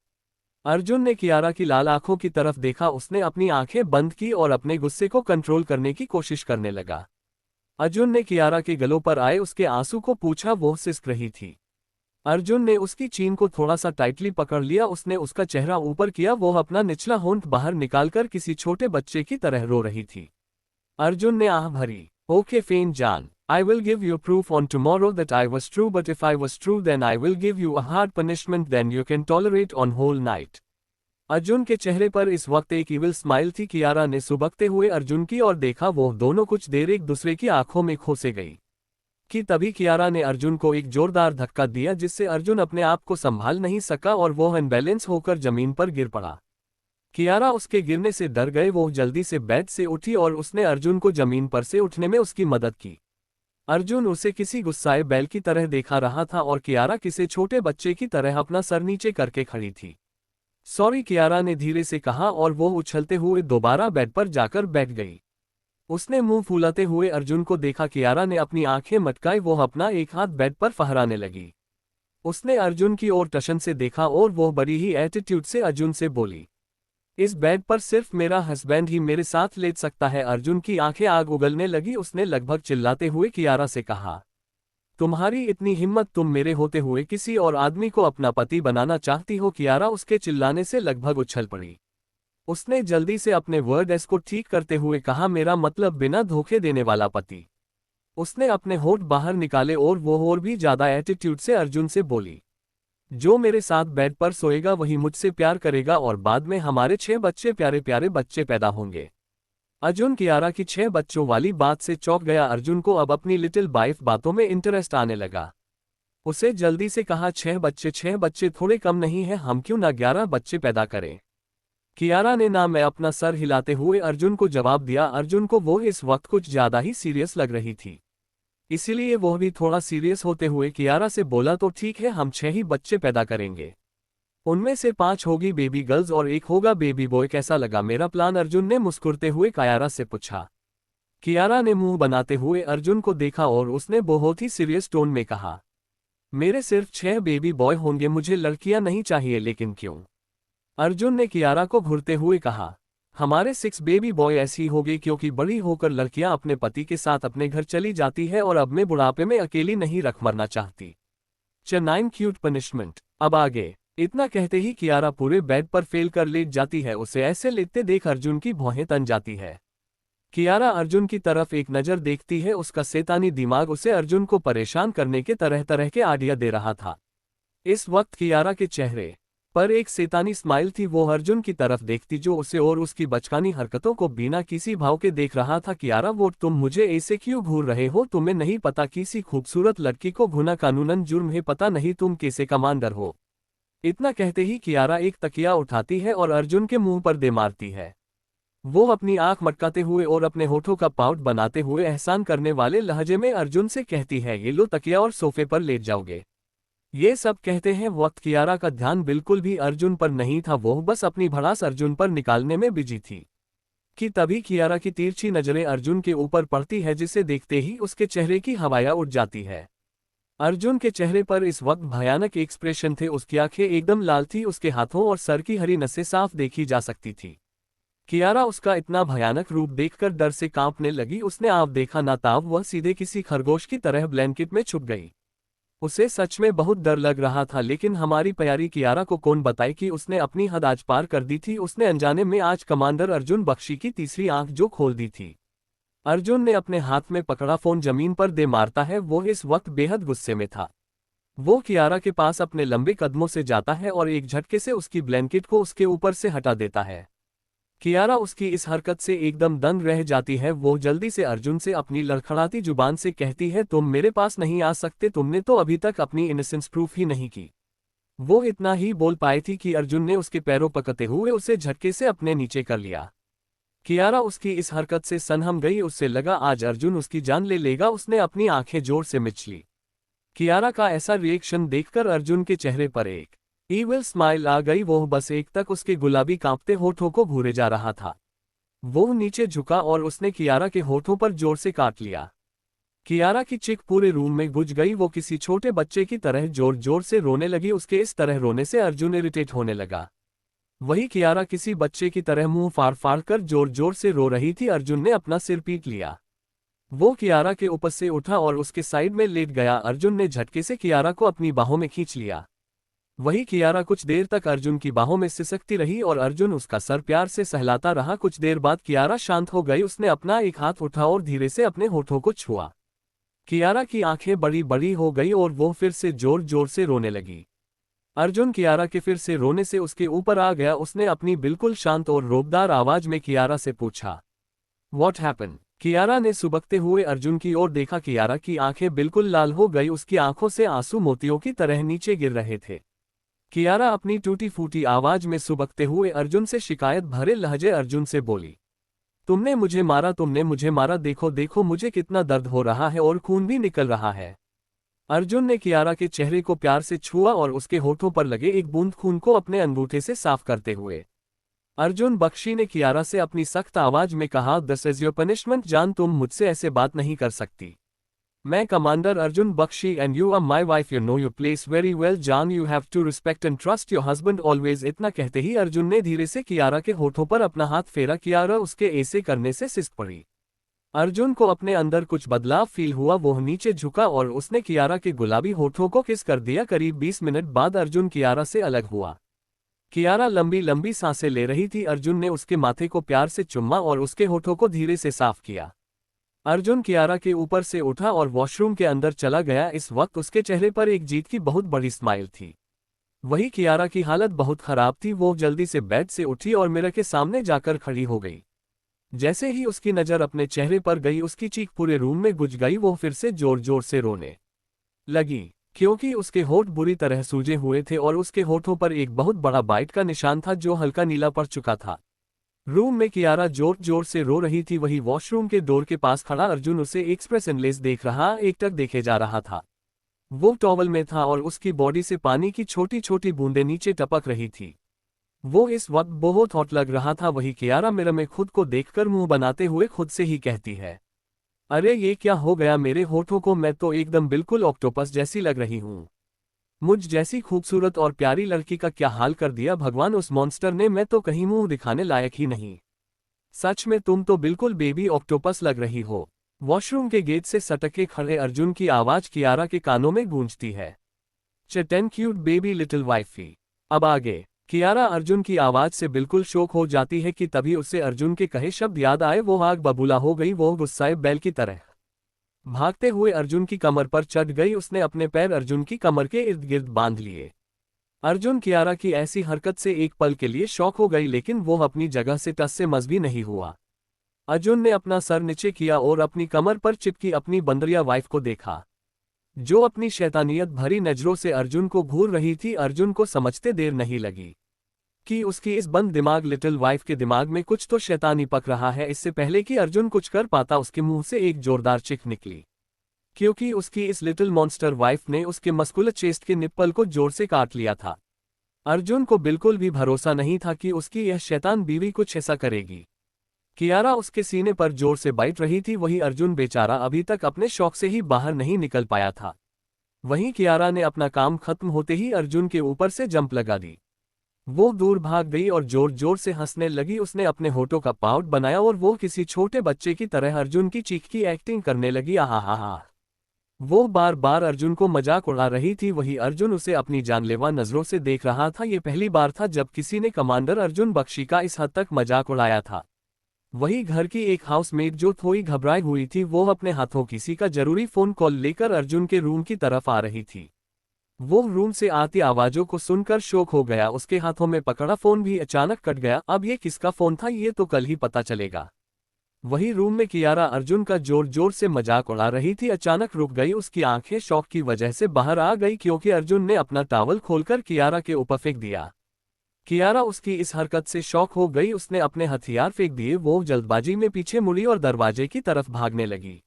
अर्जुन ने कियारा की लाल आंखों की तरफ देखा। उसने अपनी आंखें बंद की और अपने गुस्से को कंट्रोल करने की कोशिश करने लगा। अर्जुन ने कियारा के गलों पर आए उसके आंसू को पूछा। वो सिसक रही थी। अर्जुन ने उसकी चीन को थोड़ा सा टाइटली पकड़ लिया। उसने उसका चेहरा ऊपर किया। वो अपना निचला होंठ बाहर निकालकर किसी छोटे बच्चे की तरह रो रही थी। अर्जुन ने आह भरी। ओके फेन जान, I will give you proof on tomorrow that I was true, but if I was true then I will give you a hard punishment then you can tolerate on whole night. Arjun के चेहरे पर इस वक्त एक इविल स्माइल थी। कियारा ने सुबकते हुए अर्जुन की ओर देखा। वो दोनों कुछ देर एक दूसरे की आंखों में खोसे गई कि तभी कियारा ने अर्जुन को एक जोरदार धक्का दिया जिससे अर्जुन अपने आप को संभाल नहीं सका और वो अनबैलेंस होकर जमीन पर गिर पड़ा। कियारा उसके गिरने से डर गए। वो जल्दी से बेड से उठी और उसने अर्जुन को जमीन पर से उठने में उसकी मदद की। अर्जुन उसे किसी गुस्साए बैल की तरह देखा रहा था और कियारा किसी छोटे बच्चे की तरह अपना सर नीचे करके खड़ी थी। सॉरी, कियारा ने धीरे से कहा और वो उछलते हुए दोबारा बेड पर जाकर बैठ गई। उसने मुंह फुलाते हुए अर्जुन को देखा। कियारा ने अपनी आंखें मटकाई। वो अपना एक हाथ बेड पर फहराने लगी। उसने अर्जुन की ओर टशन से देखा और वो बड़ी ही एटीट्यूड से अर्जुन से बोली, इस बेड पर सिर्फ मेरा हस्बैंड ही मेरे साथ लेट सकता है। अर्जुन की आंखें आग उगलने लगी। उसने लगभग चिल्लाते हुए कियारा से कहा, तुम्हारी इतनी हिम्मत, तुम मेरे होते हुए किसी और आदमी को अपना पति बनाना चाहती हो? कियारा उसके चिल्लाने से लगभग उछल पड़ी। उसने जल्दी से अपने वर्ड्स को ठीक करते हुए कहा, मेरा मतलब बिना धोखे देने वाला पति। उसने अपने होठ बाहर निकाले और वो और भी ज्यादा एटीट्यूड से अर्जुन से बोली, जो मेरे साथ बेड पर सोएगा वही मुझसे प्यार करेगा और बाद में हमारे 6 बच्चे, प्यारे प्यारे बच्चे पैदा होंगे। अर्जुन कियारा की 6 बच्चों वाली बात से चौंक गया। अर्जुन को अब अपनी लिटिल वाइफ बातों में इंटरेस्ट आने लगा। उसे जल्दी से कहा, 6 बच्चे? 6 बच्चे थोड़े कम नहीं है, हम क्यों ना 11 बच्चे पैदा करें? कियारा ने ना मैं अपना सर हिलाते हुए अर्जुन को जवाब दिया। अर्जुन को वो इस वक्त कुछ ज्यादा ही सीरियस लग रही थी, इसीलिए वो भी थोड़ा सीरियस होते हुए कियारा से बोला, तो ठीक है, हम 6 ही बच्चे पैदा करेंगे। उनमें से 5 होगी बेबी गर्ल्स और 1 होगा बेबी बॉय। कैसा लगा मेरा प्लान? अर्जुन ने मुस्कुराते हुए कियारा से पूछा। कियारा ने मुंह बनाते हुए अर्जुन को देखा और उसने बहुत ही सीरियस टोन में कहा, मेरे सिर्फ 6 बेबी बॉय होंगे, मुझे लड़कियां नहीं चाहिए। लेकिन क्यों? अर्जुन ने कियारा को घूरते हुए कहा, हमारे 6 बेबी बॉय ऐसी होगी क्योंकि बड़ी होकर लड़कियां अपने पति के साथ अपने घर चली जाती है और अब मैं बुढ़ापे में अकेली नहीं रख मरना चाहती। 9 क्यूट पनिशमेंट। अब आगे। इतना कहते ही कियारा पूरे बेड पर फेल कर लेट जाती है। उसे ऐसे लेटते देख अर्जुन की भौहें तन जाती है। कियारा अर्जुन की तरफ एक नज़र देखती है। उसका शैतानी दिमाग उसे अर्जुन को परेशान करने के तरह तरह के आइडिया दे रहा था। इस वक्त कियारा के चेहरे पर एक शैतानी स्माइल थी। वो अर्जुन की तरफ देखती जो उसे और उसकी बचकानी हरकतों को बिना किसी भाव के देख रहा था। कियारा, वो तुम मुझे ऐसे क्यों घूर रहे हो? तुम्हें नहीं पता किसी खूबसूरत लड़की को घूरना कानूनन जुर्म है? पता नहीं तुम कैसे कमांडर हो? इतना कहते ही कियारा एक तकिया उठाती है और अर्जुन के मुंह पर दे मारती है। वो अपनी आंख मटकाते हुए और अपने होठों का पाउट बनाते हुए एहसान करने वाले लहजे में अर्जुन से कहती है, ये लो तकिया और सोफे पर लेट जाओगे। ये सब कहते हैं वक्त कियारा का ध्यान बिल्कुल भी अर्जुन पर नहीं था। वो बस अपनी भड़ास अर्जुन पर निकालने में बिजी थी कि तभी कियारा की तिरछी नजरें अर्जुन के ऊपर पड़ती है, जिसे देखते ही उसके चेहरे की हवाएं उड़ जाती है। अर्जुन के चेहरे पर इस वक्त भयानक एक्सप्रेशन थे। उसकी आंखें एकदम लाल थी। उसके हाथों और सर की हरी नसें साफ देखी जा सकती थी। कियारा उसका इतना भयानक रूप देखकर डर से कांपने लगी। उसने आप देखा ना ताब वह सीधे किसी खरगोश की तरह ब्लैंकेट में छुप गई। उसे सच में बहुत डर लग रहा था, लेकिन हमारी प्यारी कियारा को कौन बताए कि उसने अपनी हद आज पार कर दी थी। उसने अनजाने में आज कमांडर अर्जुन बख्शी की तीसरी आंख जो खोल दी थी। अर्जुन ने अपने हाथ में पकड़ा फोन जमीन पर दे मारता है। वो इस वक्त बेहद गुस्से में था। वो कियारा के पास अपने लंबे कदमों से जाता है और एक झटके से उसकी ब्लैंकेट को उसके ऊपर से हटा देता है। कियारा उसकी इस हरकत से एकदम दंग रह जाती है। वो जल्दी से अर्जुन से अपनी लड़खड़ाती जुबान से कहती है, तुम मेरे पास नहीं आ सकते, तुमने तो अभी तक अपनी इनोसेंस प्रूफ ही नहीं की। वो इतना ही बोल पाई थी कि अर्जुन ने उसके पैरों पकड़ते हुए उसे झटके से अपने नीचे कर लिया। कियारा उसकी इस हरकत से सनहम गई। उससे लगा आज अर्जुन उसकी जान ले लेगा। उसने अपनी आंखें जोर से मिच ली। कियारा का ऐसा रिएक्शन देखकर अर्जुन के चेहरे पर एक ईविल स्माइल आ गई। वो बस एक तक उसके गुलाबी कांपते होठों को भूरे जा रहा था। वो नीचे झुका और उसने कियारा के होठों पर जोर से काट लिया। कियारा की चीख पूरे रूम में गूंज गई। वो किसी छोटे बच्चे की तरह जोर जोर से रोने लगी। उसके इस तरह रोने से अर्जुन इरिटेट होने लगा। वही कियारा किसी बच्चे की तरह मुंह फाड़ फाड़ कर जोर जोर से रो रही थी। अर्जुन ने अपना सिर पीट लिया। वो कियारा के ऊपर से उठा और उसके साइड में लेट गया। अर्जुन ने झटके से कियारा को अपनी बाहों में खींच लिया। वही कियारा कुछ देर तक अर्जुन की बाहों में सिसकती रही और अर्जुन उसका सर प्यार से सहलाता रहा। कुछ देर बाद कियारा शांत हो गई। उसने अपना एक हाथ उठा और धीरे से अपने होठों को छुआ। कियारा की आंखें बड़ी बड़ी हो गई और वो फिर से जोर जोर से रोने लगी। अर्जुन कियारा के फिर से रोने से उसके ऊपर आ गया। उसने अपनी बिल्कुल शांत और रोबदार आवाज में कियारा से पूछा, व्हाट हैपन? कियारा ने सुबकते हुए अर्जुन की ओर देखा। कियारा की आंखें बिल्कुल लाल हो गई। उसकी आंखों से आंसू मोतियों की तरह नीचे गिर रहे थे। कियारा अपनी टूटी फूटी आवाज में सुबकते हुए अर्जुन से शिकायत भरे लहजे अर्जुन से बोली, तुमने मुझे मारा, तुमने मुझे मारा, देखो देखो मुझे कितना दर्द हो रहा है और खून भी निकल रहा है। अर्जुन ने कियारा के चेहरे को प्यार से छुआ और उसके होठों पर लगे एक बूंद खून को अपने अंगूठे से साफ करते हुए अर्जुन बख्शी ने कियारा से अपनी सख्त आवाज में कहा, दिस इज योर पनिशमेंट जान, तुम मुझसे ऐसे बात नहीं कर सकती। मैं commander Arjun Bakshi and you are my wife, you know your place very well जान, you have to respect and trust your husband always. इतना कहते ही अर्जुन ने धीरे से कियारा के होठों पर अपना हाथ फेरा। कियारा उसके ऐसे करने से सिसक पड़ी। अर्जुन को अपने अंदर कुछ बदलाव फील हुआ। वो नीचे झुका और उसने कियारा के गुलाबी होठों को किस कर दिया। करीब 20 मिनट बाद अर्जुन कियारा से अलग हुआ। कियारा लंबी लंबी सांसें ले रही थी। अर्जुन ने उसके माथे को प्यार से चुम्मा और उसके होठों को धीरे से साफ किया। अर्जुन कियारा के ऊपर से उठा और वॉशरूम के अंदर चला गया। इस वक्त उसके चेहरे पर एक जीत की बहुत बड़ी स्माइल थी। वही कियारा की हालत बहुत खराब थी। वो जल्दी से बेड से उठी और मिरर के सामने जाकर खड़ी हो गई। जैसे ही उसकी नज़र अपने चेहरे पर गई, उसकी चीख पूरे रूम में गूंज गई। वो फिर से जोर जोर से रोने लगी क्योंकि उसके होठ बुरी तरह सूजे हुए थे और उसके होठों पर एक बहुत बड़ा बाइट का निशान था जो हल्का नीला पड़ चुका था। रूम में कियारा जोर जोर से रो रही थी। वही वॉशरूम के डोर के पास खड़ा अर्जुन उसे एक्सप्रेशनलेस देख रहा, एकटक देखे जा रहा था। वो टॉवल में था और उसकी बॉडी से पानी की छोटी छोटी बूंदें नीचे टपक रही थी। वो इस वक्त बहुत हॉट लग रहा था। वही कियारा मिरर में खुद को देखकर मुंह बनाते हुए खुद से ही कहती है, अरे ये क्या हो गया मेरे होठों को, मैं तो एकदम बिल्कुल ऑक्टोपस जैसी लग रही हूँ। मुझ जैसी खूबसूरत और प्यारी लड़की का क्या हाल कर दिया भगवान उस मॉन्स्टर ने, मैं तो कहीं मुंह दिखाने लायक ही नहीं। सच में तुम तो बिल्कुल बेबी ऑक्टोपस लग रही हो। वॉशरूम के गेट से सटके खड़े अर्जुन की आवाज कियारा के कानों में गूंजती है। चेटन क्यूट बेबी लिटिल वाइफी। अब आगे। कियारा अर्जुन की आवाज से बिल्कुल शॉक हो जाती है कि तभी उसे अर्जुन के कहे शब्द याद आए। वो आग बबूला हो गई, वो गुस्साए बैल की तरह भागते हुए अर्जुन की कमर पर चढ़ गई। उसने अपने पैर अर्जुन की कमर के इर्द गिर्द बांध लिए। अर्जुन कियारा की ऐसी हरकत से एक पल के लिए शॉक हो गई, लेकिन वो अपनी जगह से टस से मस भी नहीं हुआ। अर्जुन ने अपना सर नीचे किया और अपनी कमर पर चिपकी अपनी बंदरिया वाइफ को देखा, जो अपनी शैतानियत भरी नजरों से अर्जुन को घूर रही थी। अर्जुन को समझते देर नहीं लगी कि उसकी इस बंद दिमाग लिटिल वाइफ के दिमाग में कुछ तो शैतानी पक रहा है। इससे पहले कि अर्जुन कुछ कर पाता, उसके मुंह से एक जोरदार चिक निकली, क्योंकि उसकी इस लिटिल मॉन्स्टर वाइफ ने उसके मस्कुलर चेस्ट के निप्पल को जोर से काट लिया था। अर्जुन को बिल्कुल भी भरोसा नहीं था कि उसकी यह शैतान बीवी कुछ ऐसा करेगी। कियारा उसके सीने पर जोर से बाइट रही थी। वही अर्जुन बेचारा अभी तक अपने शौक से ही बाहर नहीं निकल पाया था। वहीं कियारा ने अपना काम खत्म होते ही अर्जुन के ऊपर से जंप लगा दी। वो दूर भाग गई और जोर जोर से हंसने लगी। उसने अपने होठों का पाउट बनाया और वो किसी छोटे बच्चे की तरह अर्जुन की चीख की एक्टिंग करने लगी। आहा। वो बार बार अर्जुन को मजाक उड़ा रही थी। वही अर्जुन उसे अपनी जानलेवा नजरों से देख रहा था। ये पहली बार था जब किसी ने कमांडर अर्जुन बख्शी का इस हद तक मजाक उड़ाया था। वही घर की एक हाउसमेट जो थोड़ी घबराई हुई थी, वो अपने हाथों किसी का जरूरी फोन कॉल लेकर अर्जुन के रूम की तरफ आ रही थी। वो रूम से आती आवाजों को सुनकर शॉक हो गया। उसके हाथों में पकड़ा फोन भी अचानक कट गया। अब ये किसका फोन था, ये तो कल ही पता चलेगा। वही रूम में कियारा अर्जुन का जोर जोर से मजाक उड़ा रही थी। अचानक रुक गई। उसकी आंखें शॉक की वजह से बाहर आ गई, क्योंकि अर्जुन ने अपना टॉवल खोलकर कियारा के ऊपर फेंक दिया। कियारा उसकी इस हरकत से शॉक हो गई। उसने अपने हथियार फेंक दिए। वो जल्दबाजी में पीछे मुड़ी और दरवाजे की तरफ भागने लगी,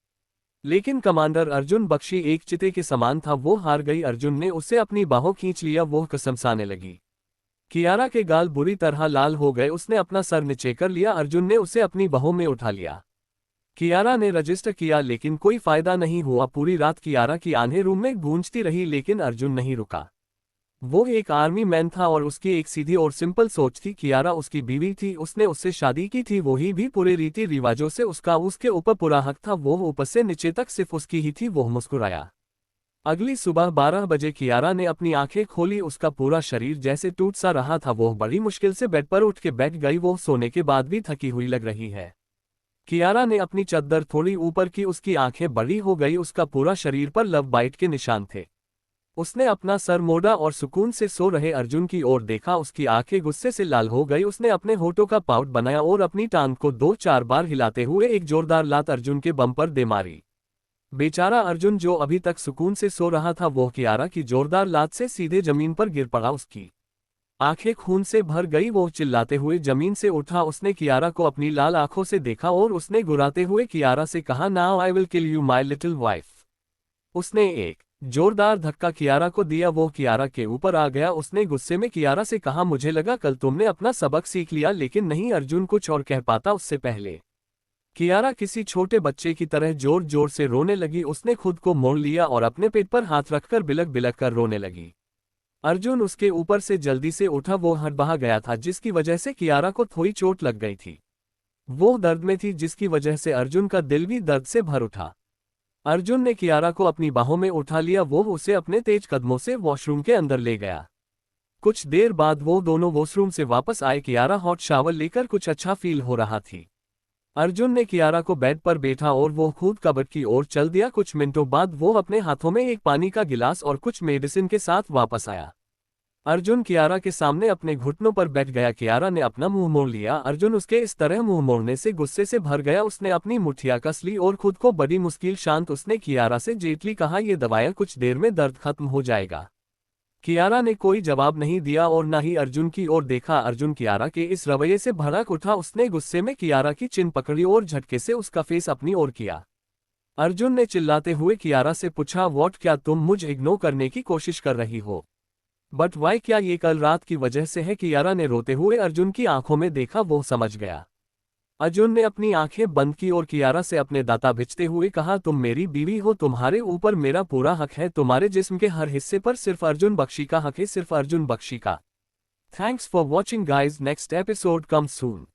लेकिन कमांडर अर्जुन बख्शी एक चिते के समान था। वो हार गई। अर्जुन ने उसे अपनी बाहों खींच लिया। वो कसमसाने लगी। कियारा के गाल बुरी तरह लाल हो गए। उसने अपना सर नीचे कर लिया। अर्जुन ने उसे अपनी बाहों में उठा लिया। कियारा ने रजिस्टर किया, लेकिन कोई फायदा नहीं हुआ। पूरी रात कियारा की आंखें रूम में गूंजती रही, लेकिन अर्जुन नहीं रुका। वो एक आर्मी मैन था और उसकी एक सीधी और सिंपल सोच थी। कियारा उसकी बीवी थी, उसने उससे शादी की थी। वही भी पूरे रीति रिवाजों से उसके ऊपर पूरा हक था। वो ऊपर से नीचे तक सिर्फ उसकी ही थी। वो मुस्कुराया। अगली सुबह 12 बजे कियारा ने अपनी आंखें खोली। उसका पूरा शरीर जैसे टूट सा रहा था। वो बड़ी मुश्किल से बेड पर उठ के बैठ गई। वो सोने के बाद भी थकी हुई लग रही है। कियारा ने अपनी चद्दर थोड़ी ऊपर की। उसकी आंखें बड़ी हो गई। उसका पूरा शरीर पर लव बाइट के निशान थे। उसने अपना सर मोड़ा और सुकून से सो रहे अर्जुन की ओर देखा। उसकी आंखें गुस्से से लाल हो गई। उसने अपने होठों का पाउट बनाया और अपनी टांग को 2-4 बार हिलाते हुए एक जोरदार लात अर्जुन के बम पर दे मारी। बेचारा अर्जुन जो अभी तक सुकून से सो रहा था, वो कियारा की जोरदार लात से सीधे जमीन पर गिर पड़ा। उसकी आंखें खून से भर गई। वो चिल्लाते हुए जमीन से उठा। उसने कियारा को अपनी लाल आंखों से देखा और उसने गुर्राते हुए कियारा से कहा, now I will kill you my little wife. उसने एक जोरदार धक्का कियारा को दिया। वो कियारा के ऊपर आ गया। उसने गुस्से में कियारा से कहा, मुझे लगा कल तुमने अपना सबक सीख लिया, लेकिन नहीं। अर्जुन कुछ और कह पाता उससे पहले कियारा किसी छोटे बच्चे की तरह जोर जोर से रोने लगी। उसने खुद को मोड़ लिया और अपने पेट पर हाथ रखकर बिलक बिलक कर रोने लगी। अर्जुन उसके ऊपर से जल्दी से उठा। वो हड़बड़ा गया था, जिसकी वजह से कियारा को थोड़ी चोट लग गई थी। वो दर्द में थी, जिसकी वजह से अर्जुन का दिल भी दर्द से भर उठा। अर्जुन ने कियारा को अपनी बाहों में उठा लिया। वो उसे अपने तेज कदमों से वॉशरूम के अंदर ले गया। कुछ देर बाद वो दोनों वॉशरूम से वापस आए। कियारा हॉट शावर लेकर कुछ अच्छा फील हो रहा थी। अर्जुन ने कियारा को बेड पर बैठा और वो खुद कबर्ड की ओर चल दिया। कुछ मिनटों बाद वो अपने हाथों में एक पानी का गिलास और कुछ मेडिसिन के साथ वापस आया। अर्जुन कियारा के सामने अपने घुटनों पर बैठ गया। कियारा ने अपना मुंह मोड़ लिया। अर्जुन उसके इस तरह मुंह मोड़ने से गुस्से से भर गया। उसने अपनी मुठ्ठियां कस ली और खुद को बड़ी मुश्किल शांत। उसने कियारा से जेटली कहा, ये दवाइयां, कुछ देर में दर्द खत्म हो जाएगा। कियारा ने कोई जवाब नहीं दिया और न ही अर्जुन की ओर देखा। अर्जुन कियारा के इस रवैये से भड़क उठा। उसने गुस्से में कियारा की चिन पकड़ी और झटके से उसका फेस अपनी ओर किया। अर्जुन ने चिल्लाते हुए कियारा से पूछा, व्हाट, क्या तुम मुझे इग्नोर करने की कोशिश कर रही हो? बट वाई, क्या ये कल रात की वजह से है? कियारा ने रोते हुए अर्जुन की आंखों में देखा, वो समझ गया। अर्जुन ने अपनी आंखें बंद की और कियारा से अपने दांत भिंचते हुए कहा, तुम मेरी बीवी हो, तुम्हारे ऊपर मेरा पूरा हक है, तुम्हारे जिस्म के हर हिस्से पर सिर्फ अर्जुन बख्शी का हक है, सिर्फ अर्जुन बख्शी का। Thanks for watching guys, next episode comes soon.